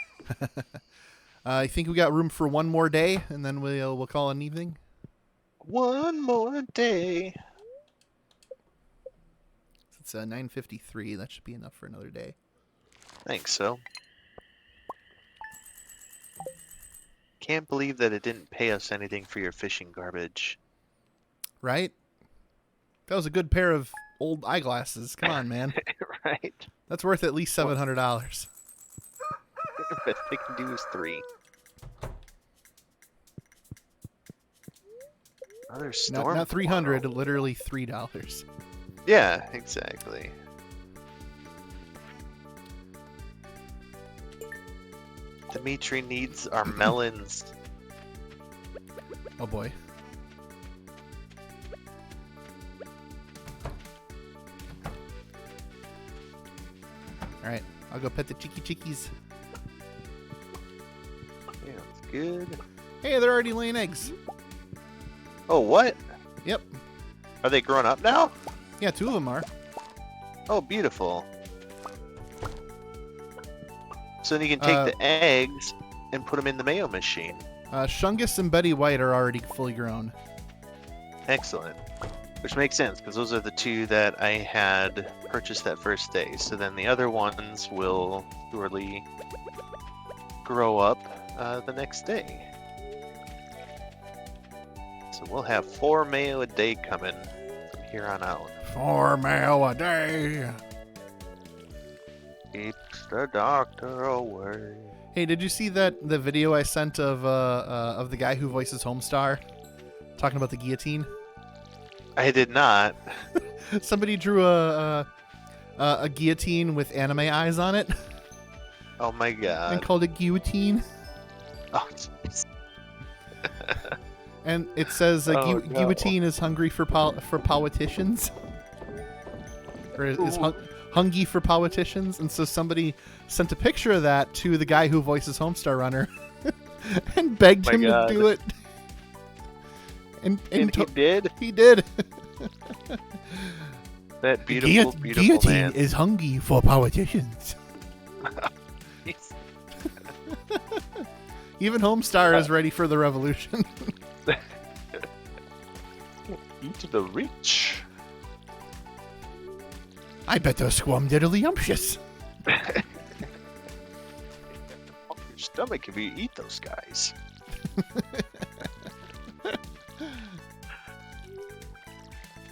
I think we got room for one more day, and then we'll call it an evening. One more day. It's 9:53. That should be enough for another day. Thanks, so. Can't believe that it didn't pay us anything for your fishing garbage. Right? That was a good pair of old eyeglasses. Come on, man. Right. That's worth at least $700. Best they can do is 3. Another storm. Not 300, literally $3. Yeah, exactly. Dimitri needs our melons. Oh boy. All right, I'll go pet the cheeky chickies. Yeah, that's good. Hey, they're already laying eggs. Oh, what? Yep. Are they grown up now? Yeah, 2 of them are. Oh, beautiful. So then you can take the eggs and put them in the mayo machine. Shungus and Betty White are already fully grown. Excellent. Which makes sense, because those are the 2 that I had purchased that first day. So then the other ones will surely grow up the next day. So we'll have 4 mayo a day coming from here on out. 4 mayo a day. Keeps the doctor away. Hey, did you see the video I sent of the guy who voices Homestar talking about the guillotine? I did not. Somebody drew a guillotine with anime eyes on it. Oh my god. And called it guillotine. Oh, jeez. And it says No. guillotine is hungry for politicians. Or is hungry for politicians. And so somebody sent a picture of that to the guy who voices Homestar Runner and begged him to do it. And he did? He did. That beautiful guillotine man. is hungry for politicians. Even Homestar is ready for the revolution. Eat the rich. I bet they're squamdiddlyumptious. Your stomach if you eat those guys.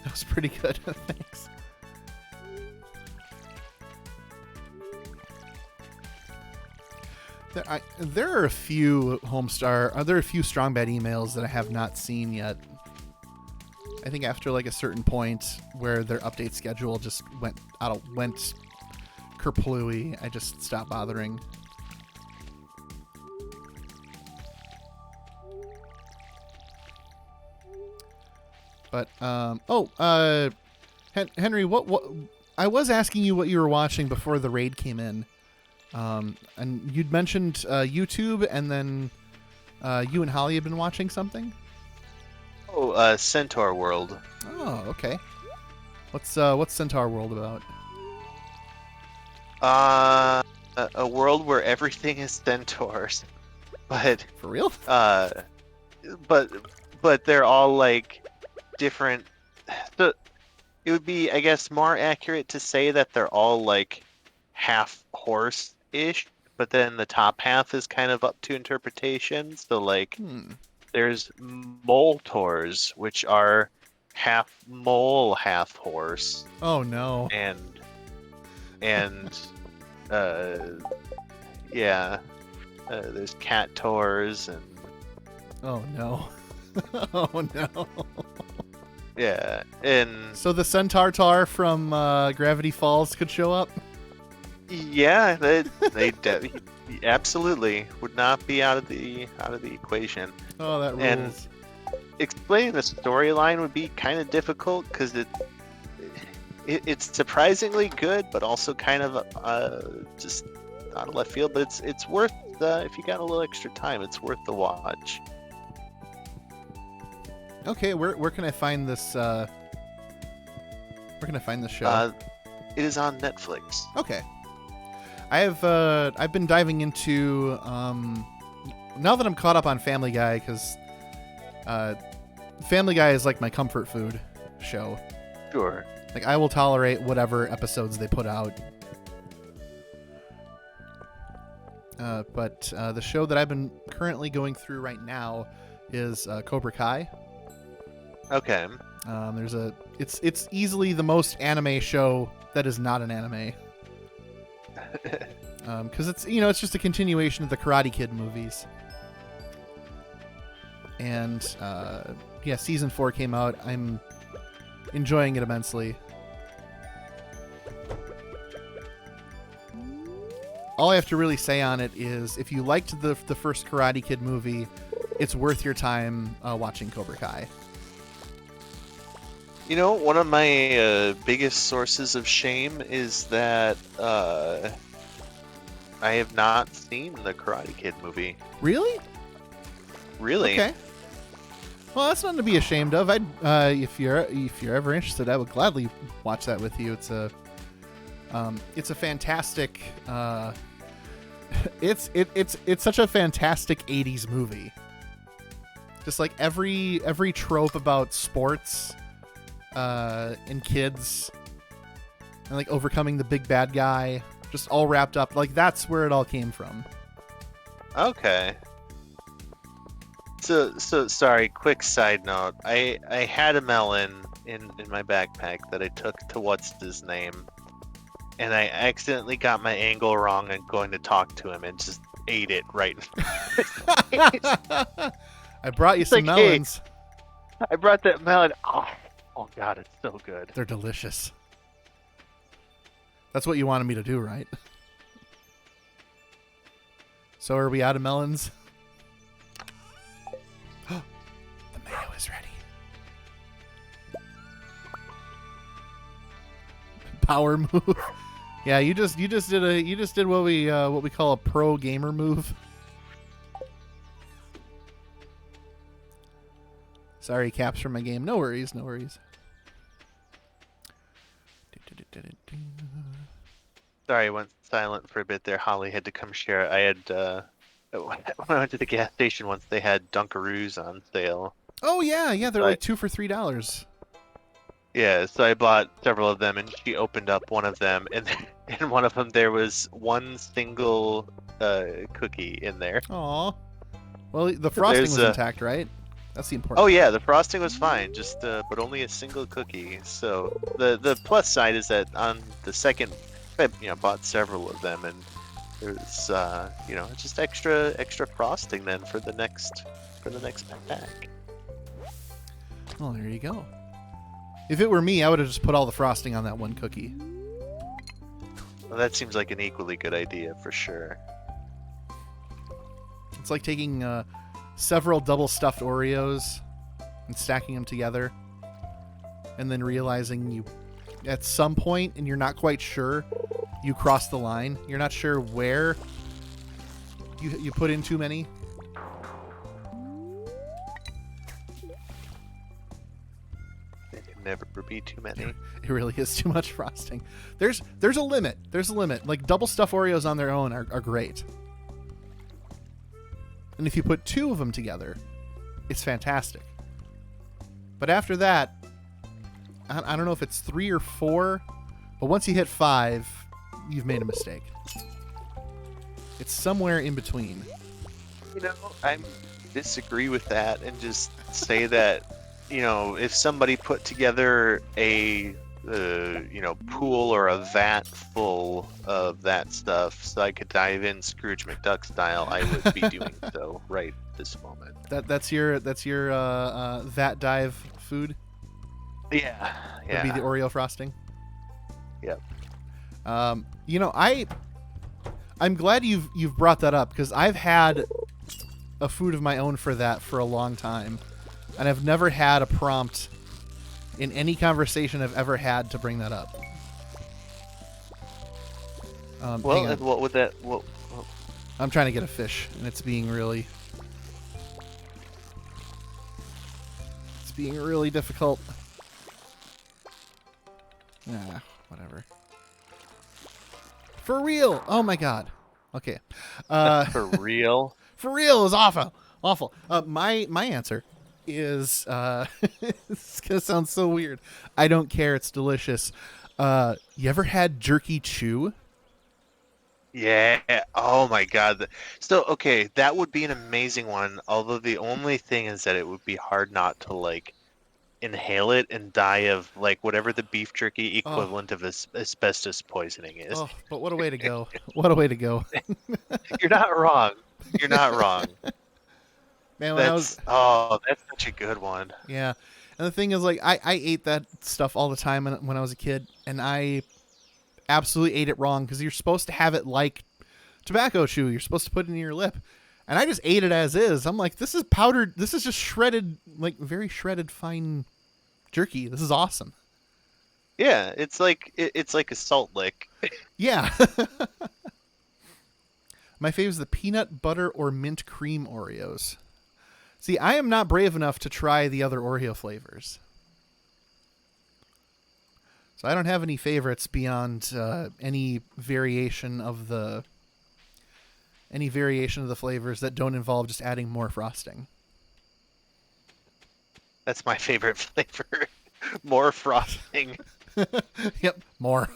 That was pretty good. Thanks. There are a few there are a few Strong Bad emails that I have not seen yet. I think after like a certain point where their update schedule just went kerplooey, I just stopped bothering. But Henry, what I was asking you what you were watching before the raid came in. And you'd mentioned YouTube, and then you and Holly have been watching something? Oh, Centaur World. Oh, okay. What's Centaur World about? A world where everything is centaurs, but for real? But they're all like different. So it would be, I guess, more accurate to say that they're all like half horse-ish, but then the top half is kind of up to interpretation. So like, there's Moltors, which are half mole, half horse. Oh no! And yeah, there's cat tours and. Oh no! Oh no! Yeah, and so the Centaur Tar from Gravity Falls could show up. Yeah, they absolutely would not be out of the equation. Oh, that rules. And explaining the storyline would be kind of difficult because it's surprisingly good, but also kind of just out of left field. But it's worth if you got a little extra time, it's worth the watch. Okay, where can I find this? Where can I find this show? It is on Netflix. Okay. I've been diving into now that I'm caught up on Family Guy, because Family Guy is like my comfort food show. Sure. Like I will tolerate whatever episodes they put out. But the show that I've been currently going through right now is Cobra Kai. Okay. It's easily the most anime show that is not an anime. Because it's just a continuation of the Karate Kid movies. And season 4 came out. I'm enjoying it immensely. All I have to really say on it is, if you liked the first Karate Kid movie, it's worth your time watching Cobra Kai. One of my biggest sources of shame is that I have not seen the Karate Kid movie. Really? Really? Okay. Well, that's nothing to be ashamed of. If you're ever interested, I would gladly watch that with you. It's a fantastic. It's such a fantastic '80s movie. Just like every trope about sports, and kids, and like overcoming the big bad guy, just all wrapped up. Like that's where it all came from. Okay. So sorry, quick side note. I had a melon in my backpack that I took to what's his name, and I accidentally got my angle wrong and going to talk to him and just ate it right. I brought you some melons. Hey, I brought that melon. Oh god, it's so good. They're delicious. That's what you wanted me to do, right? So are we out of melons? The mayo is ready. Power move. Yeah, you just did what we call a pro gamer move. Sorry, caps from my game. No worries, no worries. Sorry, I went silent for a bit there. Holly had to come share. I had when I went to the gas station once, they had Dunkaroos on sale. Oh yeah, they're like 2 for $3. Yeah, so I bought several of them, and she opened up one of them, and in one of them there was one single cookie in there. Aw. Well, the frosting was intact, right? That's the important. Oh yeah, the frosting was fine, just but only a single cookie. So the plus side is that on the second, I bought several of them, and there's just extra frosting then for the next pack. Well, there you go. If it were me, I would have just put all the frosting on that one cookie. Well, that seems like an equally good idea for sure. It's like taking several double stuffed Oreos and stacking them together, and then realizing you, at some point, and you're not quite sure, you cross the line. You're not sure where you put in too many. Never be too many. It really is too much frosting. There's a limit. There's a limit. Like double stuffed Oreos on their own are great. And if you put 2 of them together, it's fantastic. But after that, I don't know if it's 3 or 4, but once you hit 5, you've made a mistake. It's somewhere in between. I disagree with that and just say that if somebody put together a pool or a vat full of that stuff so I could dive in Scrooge McDuck style, I would be doing so right this moment. That's your vat dive food? Yeah. Would be the Oreo frosting? Yep. I'm glad you've brought that up, because I've had a food of my own for that for a long time. And I've never had a prompt in any conversation I've ever had to bring that up. What would that... I'm trying to get a fish, and it's being really difficult. Whatever. For real! Oh my god. Okay. For real? For real is awful. My answer is it's gonna sound so weird. I don't care, it's delicious. You ever had jerky chew? Yeah. Oh my god. So okay, that would be an amazing one, although the only thing is that it would be hard not to inhale it and die of like whatever the beef jerky Oh, equivalent of asbestos poisoning is. oh, but what a way to go! What a way to go, You're not wrong. You're not wrong. man. When I was That's such a good one. yeah, and the thing is, like, I ate that stuff all the time when I was a kid, and I absolutely ate it wrong because you're supposed to have it like tobacco chew. You're supposed to put it in your lip. And I just ate it as is. I'm like, this is powdered. This is just shredded, like very shredded fine jerky. This is awesome. Yeah, it's like a salt lick. Yeah. My fave is the peanut butter or mint cream Oreos. See, I am not brave enough to try the other Oreo flavors. So I don't have any favorites beyond any variation of the flavors that don't involve just adding more frosting. That's my favorite flavor. More frosting. Yep, more.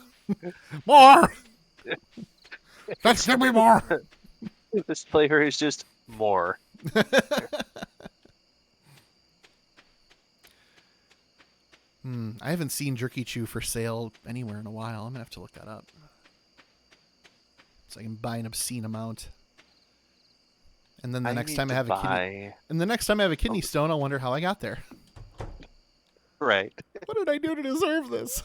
More! Let's give me more! This flavor is just more. I haven't seen Jerky Chew for sale anywhere in a while. I'm going to have to look that up. So I can buy an obscene amount. And then the next time I have a kidney stone, I'll wonder how I got there. Right. What did I do to deserve this?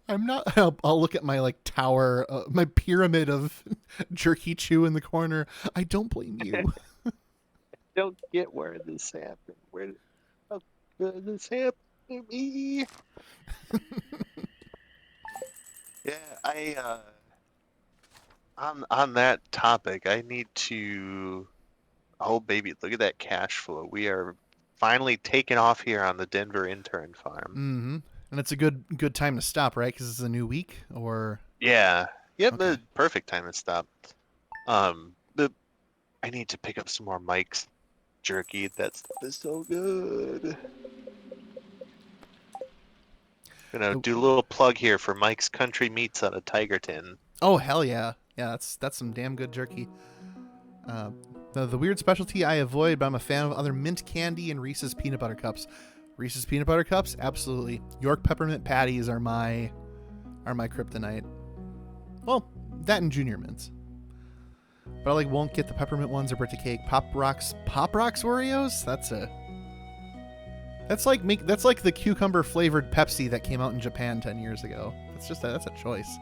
I'm not. I'll look at my like tower, my pyramid of Jerky Chew in the corner. I don't blame you. Don't get where this happened. How could this happen to me? Yeah, on that topic, I need to. Oh baby, look at that cash flow. We are finally taking off here on the Denver intern farm. Mm-hmm. And it's a good time to stop, right? Because it's a new week, or Yeah. Yep, Okay. the perfect time to stop. I need to pick up some more Mike's jerky. That stuff is so good. Gonna do a little plug here for Mike's Country Meats out of Tigerton. Oh hell yeah, yeah. That's some damn good jerky. The weird specialty I avoid, but I'm a fan of other mint candy and Reese's peanut butter cups. Reese's peanut butter cups, absolutely. York peppermint patties are my kryptonite. Well, that and Junior Mints. But I like won't get the peppermint ones or birthday cake. Pop Rocks Oreos. That's like the cucumber flavored Pepsi that came out in Japan 10 years ago. That's a choice.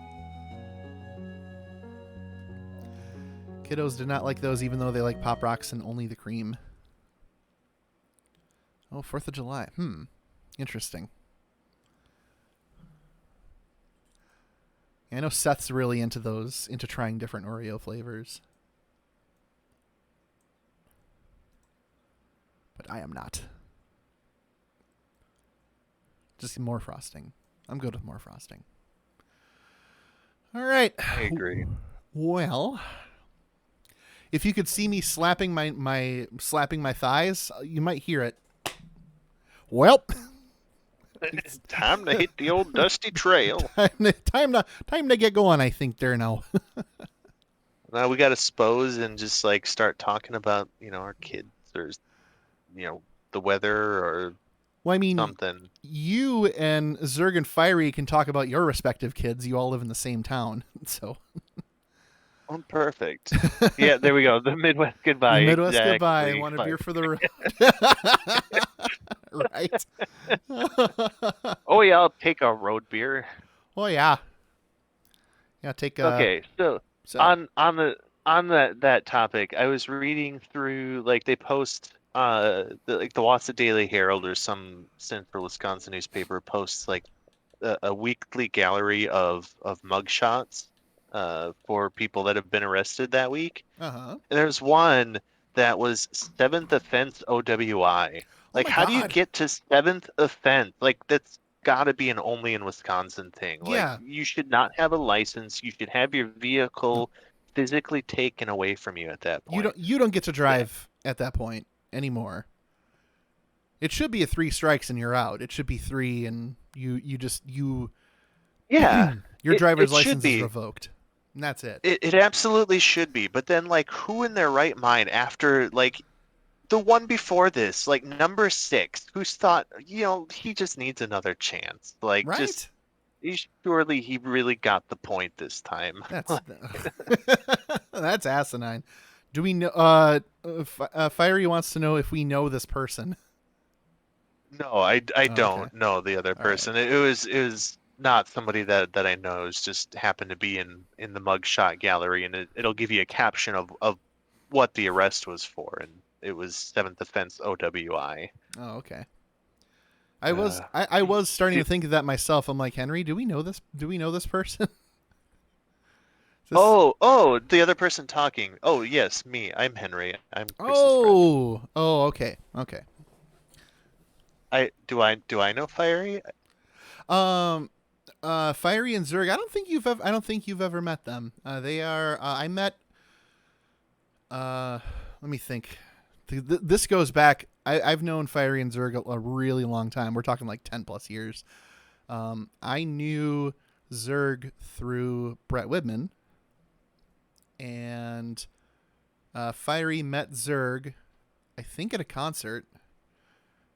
Kiddos did not like those, even though they like Pop Rocks and only the cream. Oh, 4th of July. Interesting. Yeah, I know Seth's really into trying different Oreo flavors. But I am not. Just more frosting. I'm good with more frosting. All right. I agree. Well, if you could see me slapping my thighs, you might hear it. Well, It's time to hit the old dusty trail. time to get going. I think there now. Now we got to spose and just like start talking about our kids or the weather or Well, I mean, something. You and Zerg and Fiery can talk about your respective kids. You all live in the same town, so. Oh, perfect. Yeah, there we go. The Midwest goodbye. The Midwest exactly. goodbye. Want a beer for the road? Right. Oh yeah, I'll take a road beer. Oh yeah. Yeah, take. Okay, so on that topic, I was reading through like they post the Wausau Daily Herald or some central Wisconsin newspaper posts like a weekly gallery of mugshots for people that have been arrested that week. Uh-huh. And there's one that was 7th offense OWI. Like, how do you get to 7th offense? Like, that's got to be an only in Wisconsin thing. Yeah. Like, you should not have a license. You should have your vehicle physically taken away from you at that point. You don't get to drive at that point anymore. It should be a 3 strikes and you're out. It should be 3 and you Yeah. your driver's it license be. is revoked. And that's it. It absolutely should be. But then, like, who in their right mind after, like, the one before this, like number 6, who's thought, he just needs another chance. Like, just Right? surely he really got the point this time. That's that's asinine. Do we know? Fiery wants to know if we know this person. No, I Oh, okay. don't know the other All right. person. It was not somebody that I know. It's just happened to be in the mugshot gallery, and it'll give you a caption of what the arrest was for, and it was Seventh Offense OWI. Oh, okay. I was Uh, I, I was starting to do- think of that myself. I'm like, Henry, do we know this? Do we know this person? This. oh, the other person talking. Oh, yes, me. I'm Henry. I'm Chris's friend. Oh, okay, okay. Do I know Fiery? Um, Fiery and Zerg. I don't think you've ever met them. They are. I met. Uh, Let me think. This goes back. I've known Fiery and Zerg a really long time. We're talking like 10 plus years. I knew Zerg through Brett Widman, and Fiery met Zerg, I think, at a concert.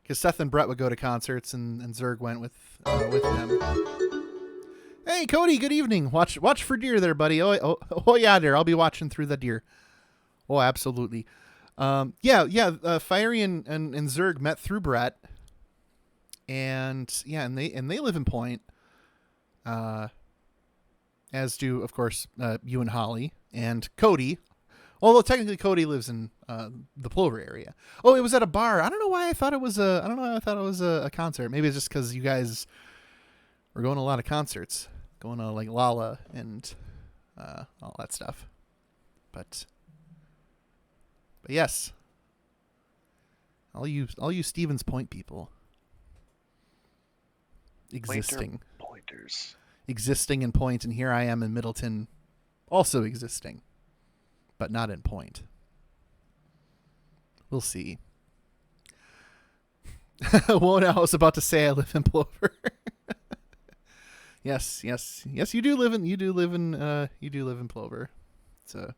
Because Seth and Brett would go to concerts, and Zerg went with them. Hey, Cody. Good evening. Watch for deer there, buddy. Oh yeah, there. I'll be watching through the deer. Oh, absolutely. Yeah. Fiery and Zerg met through Brett, and yeah, and they live in Point. As do, of course, you and Holly and Cody. Although technically Cody lives in the Plover area. Oh, it was at a bar. I don't know why I thought it was a. I don't know why I thought it was a concert. Maybe it's just because you guys were going to a lot of concerts, going to like Lala and all that stuff. But yes, all you Stevens Point people existing, Pointers. existing in Point, and here I am in Middleton, also existing, but not in Point. We'll see. Well, I was about to say I live in Plover. yes. You do live in Plover. So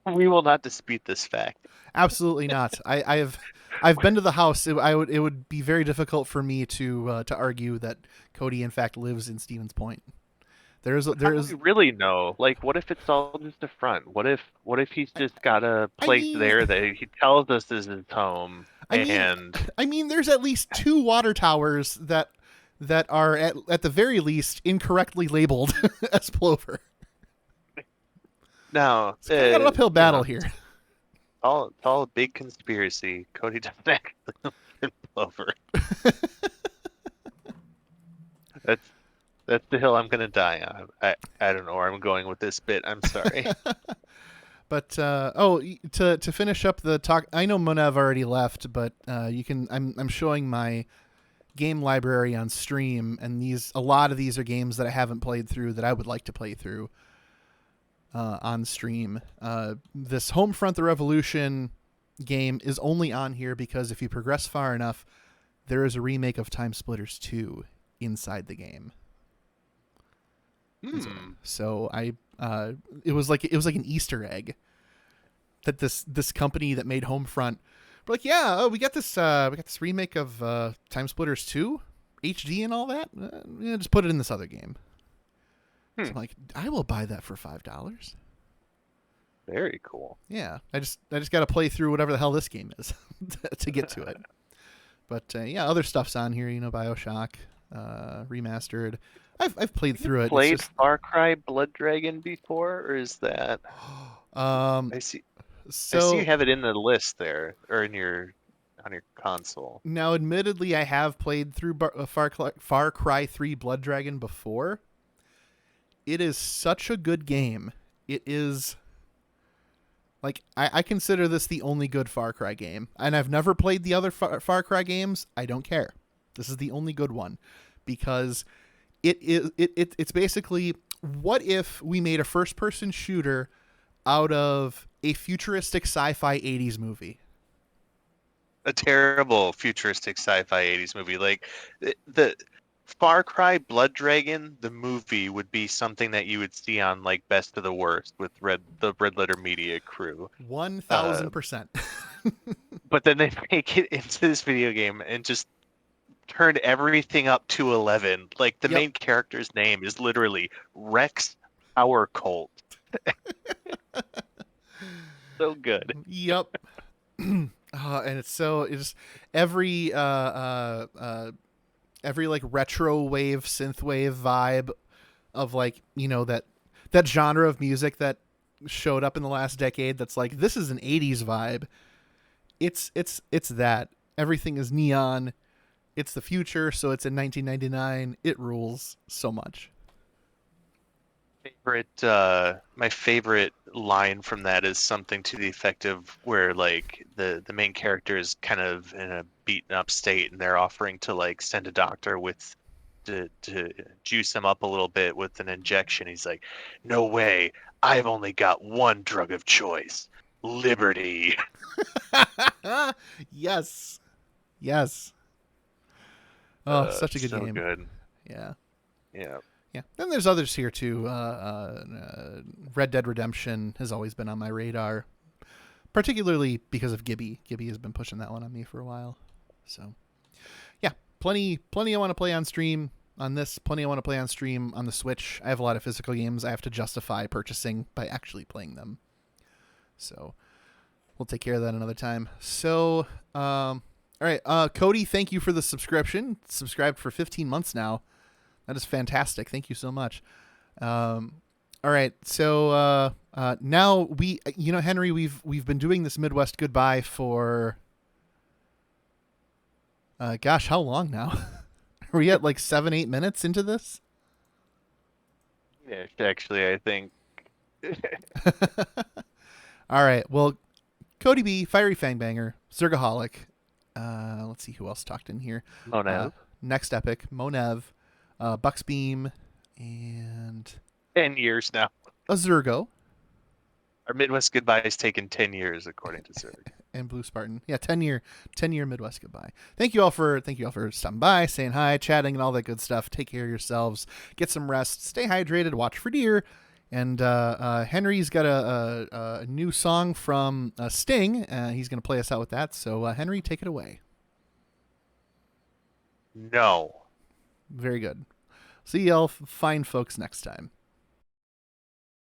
We will not dispute this fact. absolutely not. I've been to the house. It would be very difficult for me to argue that Cody in fact lives in Stevens Point. There How do is. we really know? Like, what if it's all just a front? What if he's I, just got a I place mean, there that he tells us is his home, I mean, and I mean, there's at least 2 water towers that are at the very least incorrectly labeled as Plover. now, It's kind of got an uphill battle here. it's all a big conspiracy. Cody doesn't actually live in Plover. That's that's the hill I'm gonna die on. I don't know where I'm going with this bit. I'm sorry. But to finish up the talk, I know Monev already left, but you can. I'm showing my game library on stream, and a lot of these are games that I haven't played through that I would like to play through on stream. This Homefront: The Revolution game is only on here because if you progress far enough, there is a remake of Time Splitters 2 inside the game. So it was like an Easter egg that this company that made Homefront, were like, yeah, we got this remake of Time Splitters 2 HD and all that. Yeah, just put it in this other game. So I'm like, I will buy that for $5. Very cool. Yeah, I just got to play through whatever the hell this game is to get to it. But yeah, other stuff's on here. BioShock remastered. I've played through it. Played Far Cry Blood Dragon before, or is that? I see. I see you have it in the list there, or on your console. Now, admittedly, I have played through Far Cry 3 Blood Dragon before. It is such a good game. It is. Like, I consider this the only good Far Cry game. And I've never played the other Far Cry games. I don't care. This is the only good one. Because it's basically, what if we made a first-person shooter out of a futuristic sci-fi 80s movie? A terrible futuristic sci-fi 80s movie. Like, the Far Cry Blood Dragon, the movie, would be something that you would see on like Best of the Worst with the Red Letter Media crew. 1000%. but then they make it into this video game and just turn everything up to 11. Like the Yep. main character's name is literally Rex Power Colt. So good. Yep. And it's every every like retro wave synthwave vibe of like that genre of music that showed up in the last decade. That's like this is an '80s vibe. It's that everything is neon. It's the future, so it's in 1999. It rules so much. My favorite line from that is something to the effect of where like the main character is kind of in a beaten up state and they're offering to like send a doctor with to juice him up a little bit with an injection. He's like, "No way. I've only got one drug of choice. Liberty." Yes. Yes. Oh, such a good So game. good. Yeah. Yeah. Yeah. Then there's others here too. Red Dead Redemption has always been on my radar, particularly because of Gibby. Gibby has been pushing that one on me for a while. So, yeah, plenty I want to play on stream on this. Plenty I want to play on stream on the Switch. I have a lot of physical games I have to justify purchasing by actually playing them. So, we'll take care of that another time. So, all right, Cody, thank you for the subscription. Subscribed for 15 months now. That is fantastic. Thank you so much. All right, so now Henry, we've been doing this Midwest goodbye for, gosh, how long now? Are we at like 7-8 minutes into this? Yeah, actually, I think. All right. Well, Cody B, Fiery Fangbanger, Zergaholic. Let's see who else talked in here. Monev. Next Epic, Monev, Bucksbeam, and 10 years now. Azurgo. Our Midwest goodbye has taken 10 years, according to Zerg. And Blue Spartan. Yeah, 10-year Midwest goodbye. Thank you all for stopping by, saying hi, chatting, and all that good stuff. Take care of yourselves. Get some rest. Stay hydrated. Watch for deer. And Henry's got a new song from Sting. He's going to play us out with that. So, Henry, take it away. No. Very good. See y'all fine folks next time.